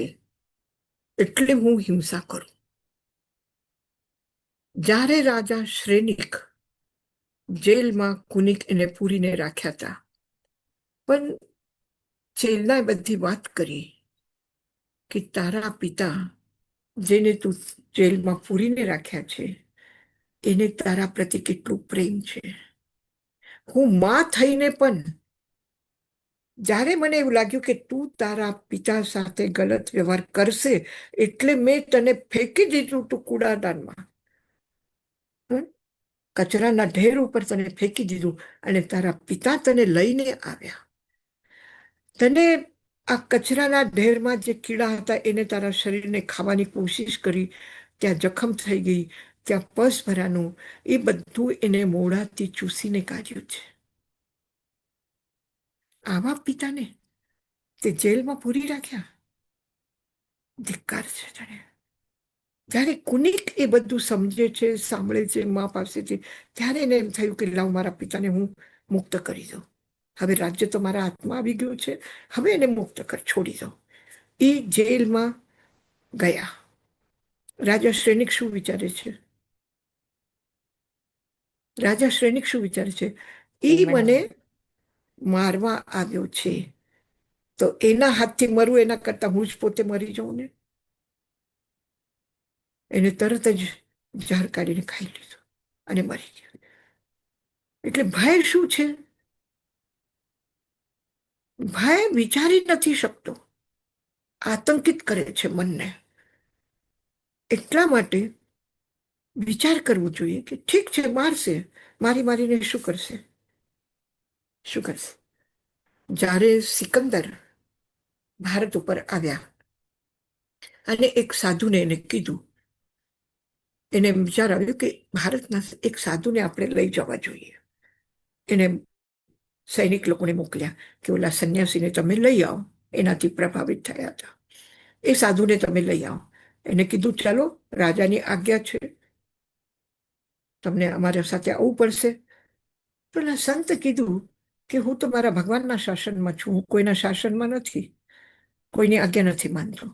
એટલે હું હિંસા કરું. જ્યારે રાજા શ્રેનિક જેલમાં કુનિક એને પૂરીને રાખ્યા હતા, પણ જેલના બધી વાત કરી કે તારા પિતા જેને તું જેલમાં પૂરીને રાખ્યા છે એને તારા પ્રતિ કેટલું પ્રેમ છે. હું માં થઈને પણ જ્યારે મને એવું લાગ્યું કે તું તારા પિતા સાથે ગલત વ્યવહાર કરશે એટલે મેં તને ફેંકી દીધું તું કૂડાદાનમાં, કચરાના ઢેર ઉપર તને ફેંકી દીધું અને તારા પિતા તને લઈને આવ્યા. તને આ કચરાના ઢેરમાં જે કીડા હતા એને તારા શરીરને ખાવાની કોશિશ કરી, ત્યાં જખમ થઈ ગઈ, ત્યાં પસ ભરાનું, એ બધું એને મોઢાથી ચૂસીને કાઢ્યું છે. આવા પિતાને તે જેલમાં પૂરી રાખ્યા. ધિક્કાર છે તને. જ્યારે કુનિક એ બધું સમજે છે, સાંભળે છે મા પાસેથી, ત્યારે એને એમ થયું કે લાવ મારા પિતાને હું મુક્ત કરી દઉં. હવે રાજ્ય તો મારા હાથમાં આવી ગયું છે, હવે એને મુક્ત છોડી દઉં. એ જેલમાં ગયા. રાજા શ્રેનિક શું વિચારે છે? રાજા શ્રેનિક શું વિચારે છે? એ મને મારવા આવ્યો છે, તો એના હાથથી મરવું એના કરતા હું જ પોતે મરી જાઉં ને. એને તરત જ ઝાડ કાઢીને ખાઈ લીધું અને મરી ગયો. એટલે ભય શું છે? ભય વિચારી નથી શકતો, આતંકિત કરે છે મનને. એટલા માટે વિચાર કરવો જોઈએ કે ઠીક છે, મારશે, મારીને શું કરશે? શું કરશે? જ્યારે સિકંદર ભારત ઉપર આવ્યા અને એક સાધુને એને કીધું, એને વિચાર આવ્યો કે ભારતના એક સાધુને આપણે લઈ જવા જોઈએ. એને સૈનિક લોકોને મોકલ્યા કે ઓલા સંન્યાસીને તમે લઈ આવો, એનાથી પ્રભાવિત થયા હતા. એ સાધુને તમે લઈ આવો. એને કીધું ચાલો, રાજાની આજ્ઞા છે, તમને અમારા સાથે આવવું પડશે. પેલા સંત કીધું કે હું તો મારા ભગવાનના શાસનમાં છું, હું કોઈના શાસનમાં નથી, કોઈની આજ્ઞા નથી માનતો.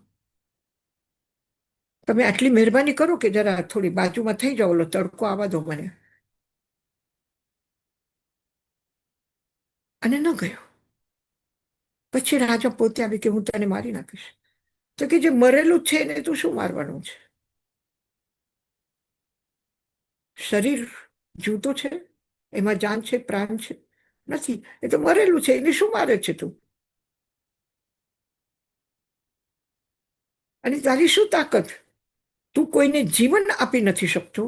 તમે આટલી મહેરબાની કરો કે જરા થોડી બાજુમાં થઈ જાઓ, ઓલો તડકો આવવા દો મને. અને ન ગયો. પછી રાજા પોતે આવી કે હું તને મારી નાખીશ. તો કે જે મરેલું છે એને તું શું મારવાનું છે? શરીર જીવતો છે, એમાં જાન છે, પ્રાણ છે? નથી. એ તો મરેલું છે, એને શું મારે છે તું? અને તારી શું તાકાત? તું કોઈને જીવન આપી નથી શકતો,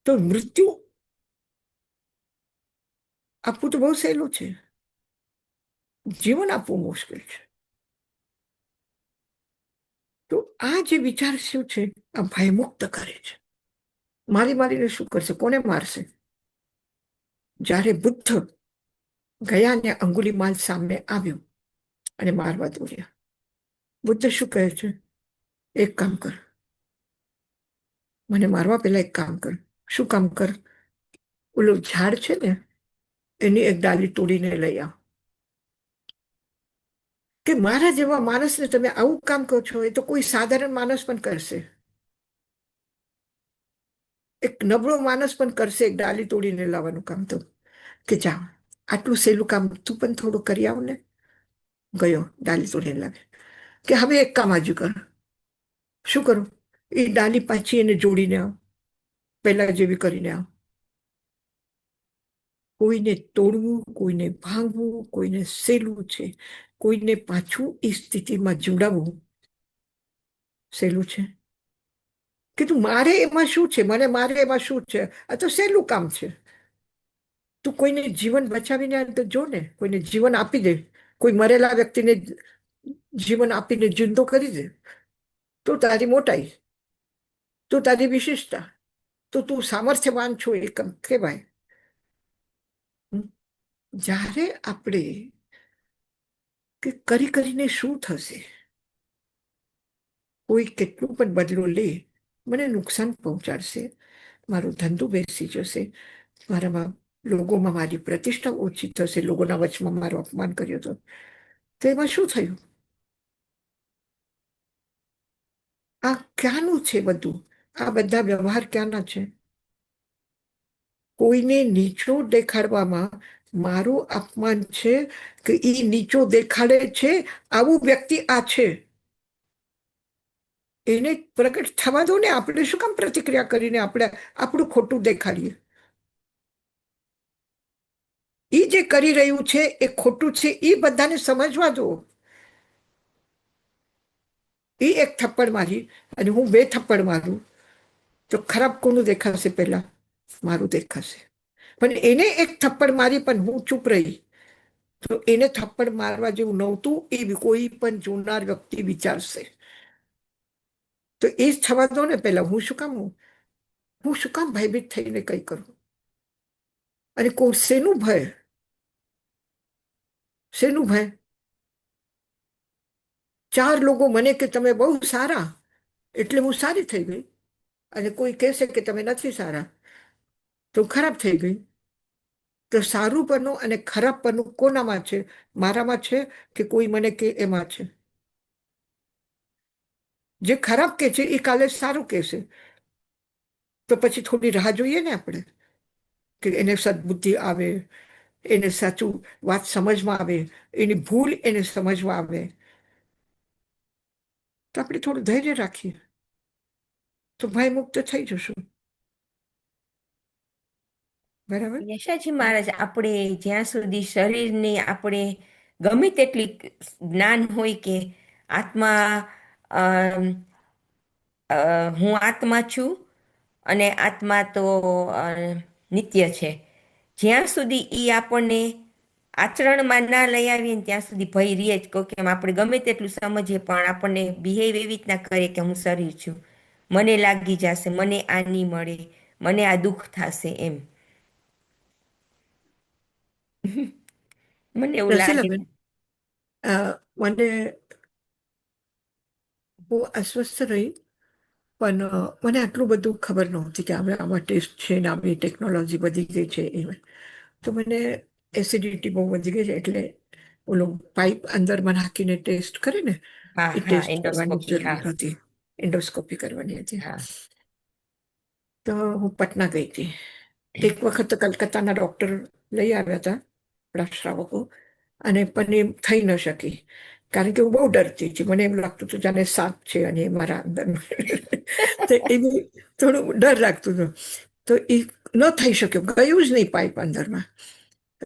તો મૃત્યુ આપવું તો બહુ સહેલું છે, જીવન આપવું મુશ્કેલ છે. તો આ જે વિચાર શું છે, આ ભયમુક્ત કરે છે. મારીને શું કરશે? કોને મારશે? જ્યારે બુદ્ધ ગયા ને અંગુલીમાલ સામે આવ્યો અને મારવા દોડ્યા, બુદ્ધ શું કહે છે? એક કામ કર, મને મારવા પહેલા એક કામ કર. શું કામ કર? ઓલું ઝાડ છે ને, એની એક ડાલી તોડીને લઈ આવ. કે મારા જેવા માણસને તમે આવું કામ કહો છો? એ તો કોઈ સાધારણ માણસ પણ કરશે. એક નબળો માણસ પણ કરશે એક ડાલી તોડીને લાવવાનું કામ. તો કે જા, આટલું સહેલું કામ તું પણ થોડું કરી આવ ને. ગયો, ડાલી તોડીને લાવે. કે હવે એક કામ આજુ કર. શું કરું? એ ડાલી પાછી એને જોડીને આવ, પહેલા જેવી કરીને આવ. કોઈને તોડવું, કોઈને ભાંગવું, કોઈને સહેલું છે, કોઈને પાછું એ સ્થિતિમાં જોડાવવું સહેલું છે? કે તું મારે એમાં શું છે, મને મારે એમાં શું છે? આ તો સહેલું કામ છે. તું કોઈને જીવન બચાવીને તો જો ને, કોઈને જીવન આપી દે, કોઈ મરેલા વ્યક્તિને જીવન આપીને જિંદો કરી દે, તો તારી મોટાઈ, તો તારી વિશેષતા, તો તું સામર્થ્યવાન છો એ કહેવાય. જ્યારે આપણે કે કરીને શું થશે, કોઈ કેટલું પણ બદલો લે, મને નુકસાન પહોંચાડશે, મારો ધંધો બેસી જશે, મારામાં લોકોમાં મારી પ્રતિષ્ઠા ઓછી થશે, લોકોના વચમાં મારું અપમાન કર્યું તો એમાં શું થયું? આ ક્યાંનું છે બધું? આ બધા વ્યવહાર ક્યાંના છે? કોઈને નીચો દેખાડવામાં મારું અપમાન છે કે એ નીચો દેખાડે છે, આવું વ્યક્તિ આ છે, એને પ્રગટ થવા દો ને. આપણે શું કામ પ્રતિક્રિયા કરીને આપણે આપણું ખોટું દેખાડીએ? એ જે કરી રહ્યું છે એ ખોટું છે, એ બધાને સમજવા દો. એ એક થપ્પડ મારી અને હું 2 થપ્પડ મારું તો ખરાબ કોનું દેખાશે? પહેલા મારું દેખાશે. પણ એને એક થપ્પડ મારી પણ હું ચૂપ રહી, તો એને થપ્પડ મારવા જેવું નહોતું એ કોઈ પણ જોનાર વ્યક્તિ વિચારશે. તો એ જ થવા દો ને પહેલા. હું શું કામ ભયભીત થઈને કઈ કરું? અને શેનું ભય? શેનું ભય? 4 લોકો મને કે તમે બહુ સારા, એટલે હું સારી થઈ ગઈ. અને કોઈ કહેશે કે તમે નથી સારા, તો ખરાબ થઈ ગઈ. તો સારું બનવું અને ખરાબ બનવું કોનામાં છે? મારામાં છે કે કોઈ મને કે એમાં છે? જે ખરાબ કે છે એ કાલે સારું કહેશે, તો પછી થોડી રાહ જોઈએ ને આપણે, કે એને સદબુદ્ધિ આવે, એને સાચું વાત સમજમાં આવે, એની ભૂલ એને સમજવા આવે. તો આપણે થોડું ધૈર્ય રાખીએ તો ભય મુક્ત થઈ જશું. બરાબર. યશાજી મહારાજ, આપણે જ્યાં સુધી શરીરની આપણે ગમે તેટલી જ્ઞાન હોય કે આત્મા અમ, હું આત્મા છું અને આત્મા તો નિત્ય છે, જ્યાં સુધી એ આપણને આચરણમાં ના લઈ આવીએ ને ત્યાં સુધી ભય રહે જ. કહું કેમ આપણે ગમે તેટલું સમજીએ પણ આપણને બિહેવ એવી રીતના કરે કે હું શરીર છું, મને લાગી જશે, મને આ નહીં મળે, મને આ દુઃખ થશે એમ. મને એવું લાગે. રસીલાબેન, મને બહુ અસ્વસ્થ રહી પણ મને આટલું બધું ખબર નહોતી કે હવે આમાં ટેસ્ટ છે ને આવી ટેકનોલોજી વધી ગઈ છે એ. તો મને એસિડિટી બહુ વધી ગઈ છે, એટલે ઓલો પાઇપ અંદરમાં નાખીને ટેસ્ટ કરે ને હા એ હા ટેસ્ટ કરવાની એન્ડોસ્કોપી જરૂર હા હતી, એન્ડોસ્કોપી કરવાની હતી. હા તો હું પટના ગઈ હતી. એક વખત કલકત્તાના ડૉક્ટર લઈ આવ્યા હતા આપણા શ્રાવકો, અને પણ એ થઈ ન શકી, કારણ કે હું બહુ ડરતી હતી. મને એમ લાગતું હતું જાણે સાપ છે અને એ મારા અંદર તો એવી થોડું ડર લાગતું હતું. તો એ ન થઈ શક્યું, ગયું જ નહીં પાઇપ અંદરમાં.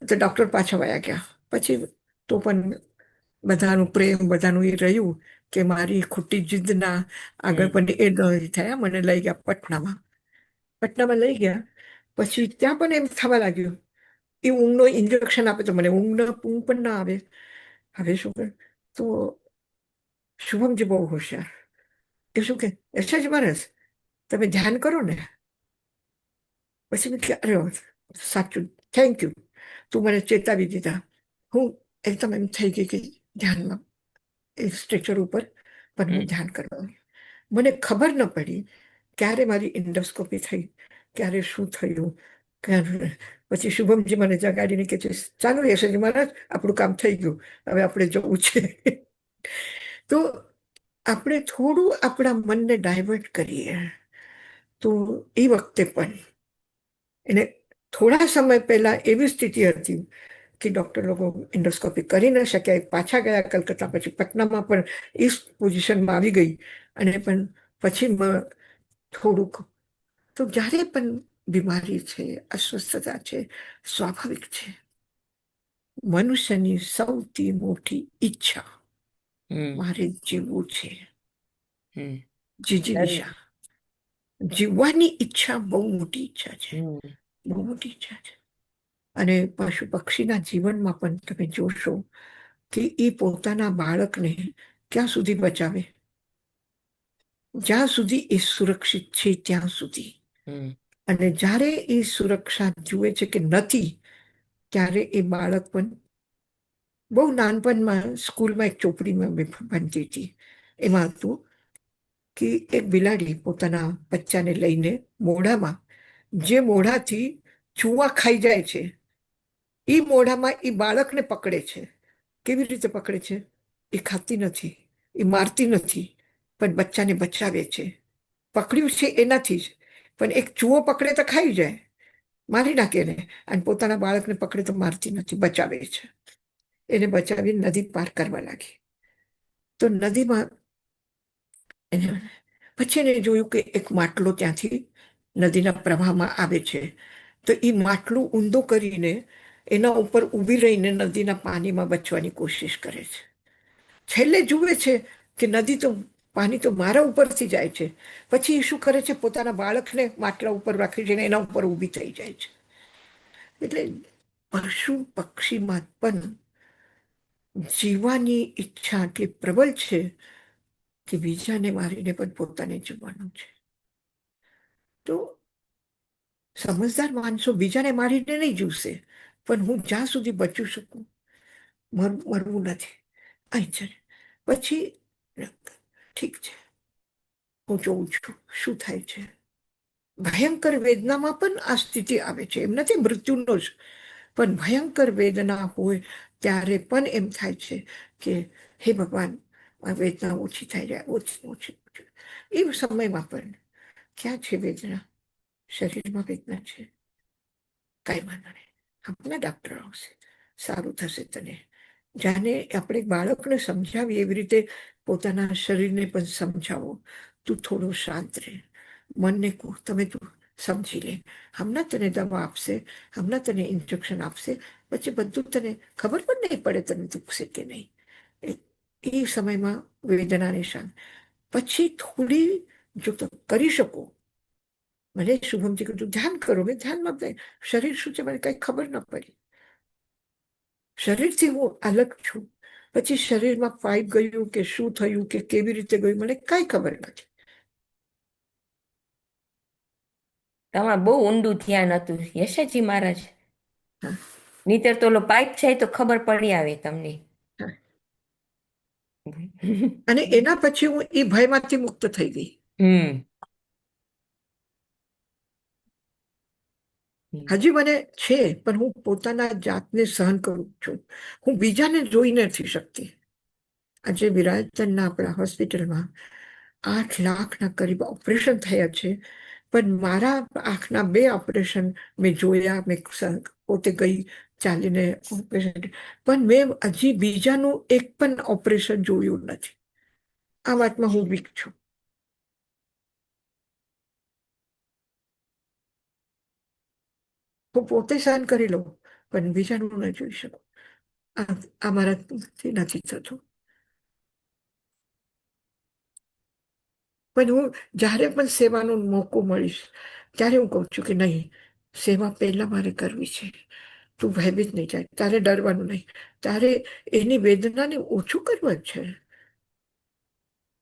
તો ડૉક્ટર પાછા વયા ગયા. પછી તો પણ બધાનું પ્રેમ, બધાનું એ રહ્યું કે મારી ખોટી જીદના આગળ હમ પણ એ ન થયા. મને લઈ ગયા પટનામાં લઈ ગયા. પછી ત્યાં પણ એમ થવા લાગ્યું, એ ઊંઘનો ઇન્જેક્શન આપે તો મને ઊંઘ પણ ના આવે. હવે શું કરે? તો શુભમજી બહુ હોશિયાર, એ શું કે એસા જ માણસ તમે ધ્યાન કરો ને. પછી મેં કે અરે સાચું, થેન્ક યુ, તું મને ચેતાવી દીધા. હું એકદમ એમ થઈ ગઈ કે ધ્યાનમાં એ સ્ટ્રેચર ઉપર પણ હું હમ ધ્યાન કરવાની. મને ખબર ન પડી ક્યારે મારી એન્ડોસ્કોપી થઈ, ક્યારે શું થયું. પછી શુભમજી મને જગાડીને કે છે, ચાલો યશજી મહારાજ, આપણું કામ થઈ ગયું, હવે આપણે જવું છે. તો આપણે થોડું આપણા મનને ડાયવર્ટ કરીએ તો એ વખતે પણ એને થોડા સમય પહેલા એવી સ્થિતિ હતી કે ડૉક્ટર લોકો એન્ડોસ્કોપી કરી ન શક્યા. પાછા ગયા કલકત્તા, પછી પટનામાં પણ એ પોઝિશનમાં આવી ગઈ. અને પણ પછી થોડુંક, તો જ્યારે પણ બીમારી છે, અસ્વસ્થતા છે, સ્વાભાવિક છે. મનુષ્યની સૌથી મોટી ઈચ્છા હમ મારે જીવવું છે, હમ જીજીવિષા, જીવવાની ઈચ્છા બહુ મોટી ઈચ્છા છે, હમ બહુ મોટી ઈચ્છા છે. અને પશુ પક્ષીના જીવનમાં પણ તમે જોશો કે એ પોતાના બાળકને ક્યાં સુધી બચાવે? જ્યાં સુધી એ સુરક્ષિત છે ત્યાં સુધી. હમ અને જ્યારે એ સુરક્ષા જુએ છે કે નથી, ત્યારે એ બાળક પણ બહુ નાનપણમાં સ્કૂલમાં એક ચોપડીમાં ભણતી હતી. એમાં હતું કે એક બિલાડી પોતાના બચ્ચાને લઈને મોઢામાં, જે મોઢાથી ચૂવા ખાઈ જાય છે, એ મોઢામાં એ બાળકને પકડે છે. કેવી રીતે પકડે છે? એ ખાતી નથી, એ મારતી નથી, પણ બચ્ચાને બચાવે છે. પકડ્યું છે એનાથી જ, પણ એક ચૂવો પકડે તો ખાઈ જાય, મારી નાખે એને. અને પોતાના બાળકને પકડે તો મારતી નથી, બચાવે છે. એને બચાવી નદી પાર કરવા લાગી. તો નદીમાં પછી એને જોયું કે એક માટલો ત્યાંથી નદીના પ્રવાહમાં આવે છે. તો એ માટલું ઊંધું કરીને એના ઉપર ઊભી રહીને નદીના પાણીમાં બચવાની કોશિશ કરે છે. છેલ્લે જુએ છે કે નદી તો, પાણી તો મારા ઉપરથી જાય છે. પછી એ શું કરે છે? પોતાના બાળકને માટલા ઉપર રાખી છે, એના ઉપર ઊભી થઈ જાય છે. એટલે પશુ પક્ષીમાં પણ જીવવાની ઈચ્છા આટલી પ્રબળ છે કે બીજાને મારીને પણ પોતાને જીવવાનું છે. તો સમજદાર માણસો બીજાને મારીને નહીં જીવશે, પણ હું જ્યાં સુધી બચી શકું, મરવું નથી, અહીં છે. પછી ઠીક છે, હું જોઉં છું શું થાય છે. ભયંકર વેદનામાં પણ આ સ્થિતિ આવે છે. એમ નથી મૃત્યુનો જ, પણ ભયંકર વેદના હોય ત્યારે પણ એમ થાય છે કે હે ભગવાન, આ વેદના ઓછી થઈ જાય, ઓછી ઓછી ઓછી. એ સમયમાં પણ ક્યાં છે વેદના? શરીરમાં વેદના છે, કઈ વાંધો નહીં, આપણા ડૉક્ટર આવશે, સારું થશે તને. જાણે આપણે બાળકને સમજાવીએ એવી રીતે પોતાના શરીરને પણ સમજાવો. તું થોડો શાંત રહે, મનને કહો, તમે તું સમજી લે. હમણાં તને દવા આપશે, હમણાં તને ઇન્જેક્શન આપશે, પછી બધું તને ખબર પણ નહીં પડે તને દુખશે કે નહીં. એ સમયમાં વેદનાને શાંત. પછી થોડી, જો તમે કરી શકો, મને શુભમજી કીધું ધ્યાન કરો. મેં ધ્યાનમાં, શરીર શું છે મને કઈ ખબર ન પડી. શરીરથી હું અલગ છું. પછી શરીરમાં પાઇપ ગયું કે શું થયું કે કેવી રીતે ગયું, મને કઈ ખબર નથી. તમારે બહુ ઊંડું ધ્યાન હતું યશજી મહારાજ. હા, નહીતર તો ઓલો પાઇપ છે તો ખબર પડી આવે તમને. હા. અને એના પછી હું એ ભયમાંથી મુક્ત થઈ ગઈ. હમ હજી મને છે, પણ હું પોતાના જાતને સહન કરું છું. હું બીજાને જોઈ નથી શકતી. આજે વિરાજતનના આપણા હોસ્પિટલમાં 8 લાખના કરીબ ઓપરેશન થયા છે, પણ મારા આંખના 2 ઓપરેશન મેં જોયા. મેં પોતે ગઈ ચાલીને ઓપરેશન, પણ મેં હજી બીજાનું એક પણ ઓપરેશન જોયું નથી. આ વાતમાં હું વીક છું. હું પોતે સહન કરી લઉં, પણ બીજાનું ન જોઈ શકું. આ મારાથી નથી થતું. પણ હું જ્યારે પણ સેવાનો મોકો મળીશ ત્યારે હું કહું છું કે નહીં, સેવા પહેલા મારે કરવી છે. તું ભયભીત નહીં જાય, તારે ડરવાનું નહીં, તારે એની વેદનાને ઓછું કરવા જ છે.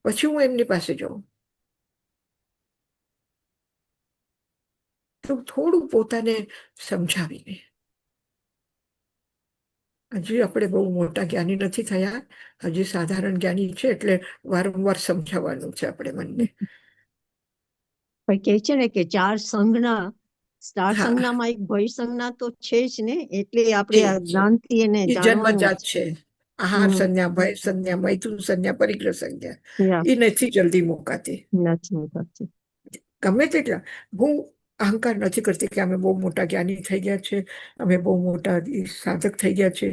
પછી હું એમની પાસે જાઉં તો થોડું પોતાને સમજાવીને. હજી આપણે બહુ મોટા જ્ઞાની નથી થયા, હજી સાધારણ જ્ઞાની છે, એટલે વારંવાર સમજાવવાનું છે આપણે મનને. પણ કે છે ને કે 4 સંજ્ઞા, 4 હા, સંજ્ઞામાં એક ભય સંજ્ઞા તો છે જ ને, એટલે આપણે આ છે. જ્ઞાનથી એને એ જાણવાનું જન્મજાત છે. આહાર હમ સંજ્ઞા, ભય સંજ્ઞા, મૈથુન સંજ્ઞા, પરિગ્રહ સંજ્ઞા યા, એ નથી જલ્દી મુકાતી. નથી કરતી. ગમે તેટલા હું અહંકાર નથી કરતી કે અમે બહુ મોટા જ્ઞાની થઈ ગયા છે, અમે બહુ મોટા સાધક થઈ ગયા છે.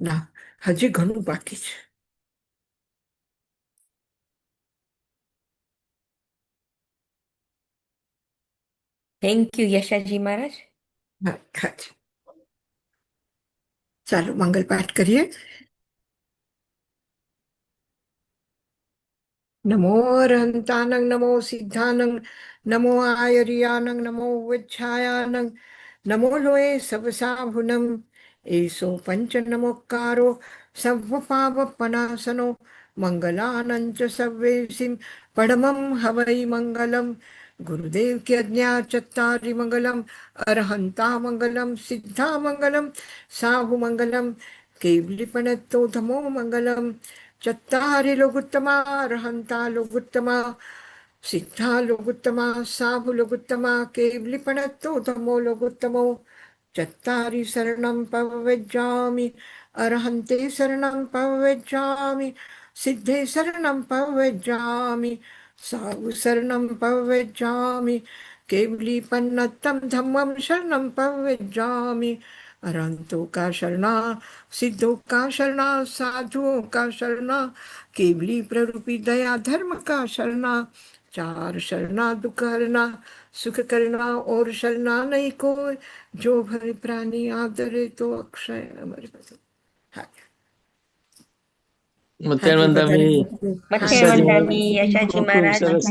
ના, હજી ઘણું બાકી છે. થેન્ક યુ યશાજી મહારાજ. હા, હા. ચાલો મંગલ પાઠ કરીએ. નમો અરહંતાનંગ, નમો સિદ્ધાનંગ, નમો આયર્યાનંગ, નમો વચ્છાયાનંગ, નમો લોએ સવસાભુનમ, એસો પંચ નમોકારો સર્વપાવપનાશનો, મંગલાનંચ સર્વેસિમ પરમમ હવૈ મંગલમ. ગુરુદેવ की આજ્ઞા ચત્તારી મંગલમ, અરહંતા મંગલમ, સિદ્ધા મંગલમ, સાહુ મંગલમ, કેવલીપણત્તો ધમો મંગલમ. ચત્તારી લોગુત્તમા, અરહંતા લોગુત્તમા, સિદ્ધા લોગુત્તમા, સાહુ લોગુત્તમા, કેવલીપણત્તો ધમો લોગુત્તમો. ચત્તારી શરણમ પવવ્રજામિ, અરહંતે શરણમ પવવ્રજામિ, સિદ્ધે શરણમ પવવ્રજામિ, સાહુ શરણમ પવવ્રજામિ, કેવલીપન્નતમ ધમ્મમ શરણમ પવવ્રજામિ. अरहंतों का शरणा, सिद्धों का शरणा, साधुओं का शरणा, केवली प्ररूपी दया धर्म का शरणा. 4 शरणा दुख हरना, सुख करना और शरणा नहीं कोई, जो भय प्राणी आदरे तो अक्षय अमर बधु. હા, મધ્યાનંદામી મથેર વંદાની યશાજી ખૂબ મહારાજ. સરસ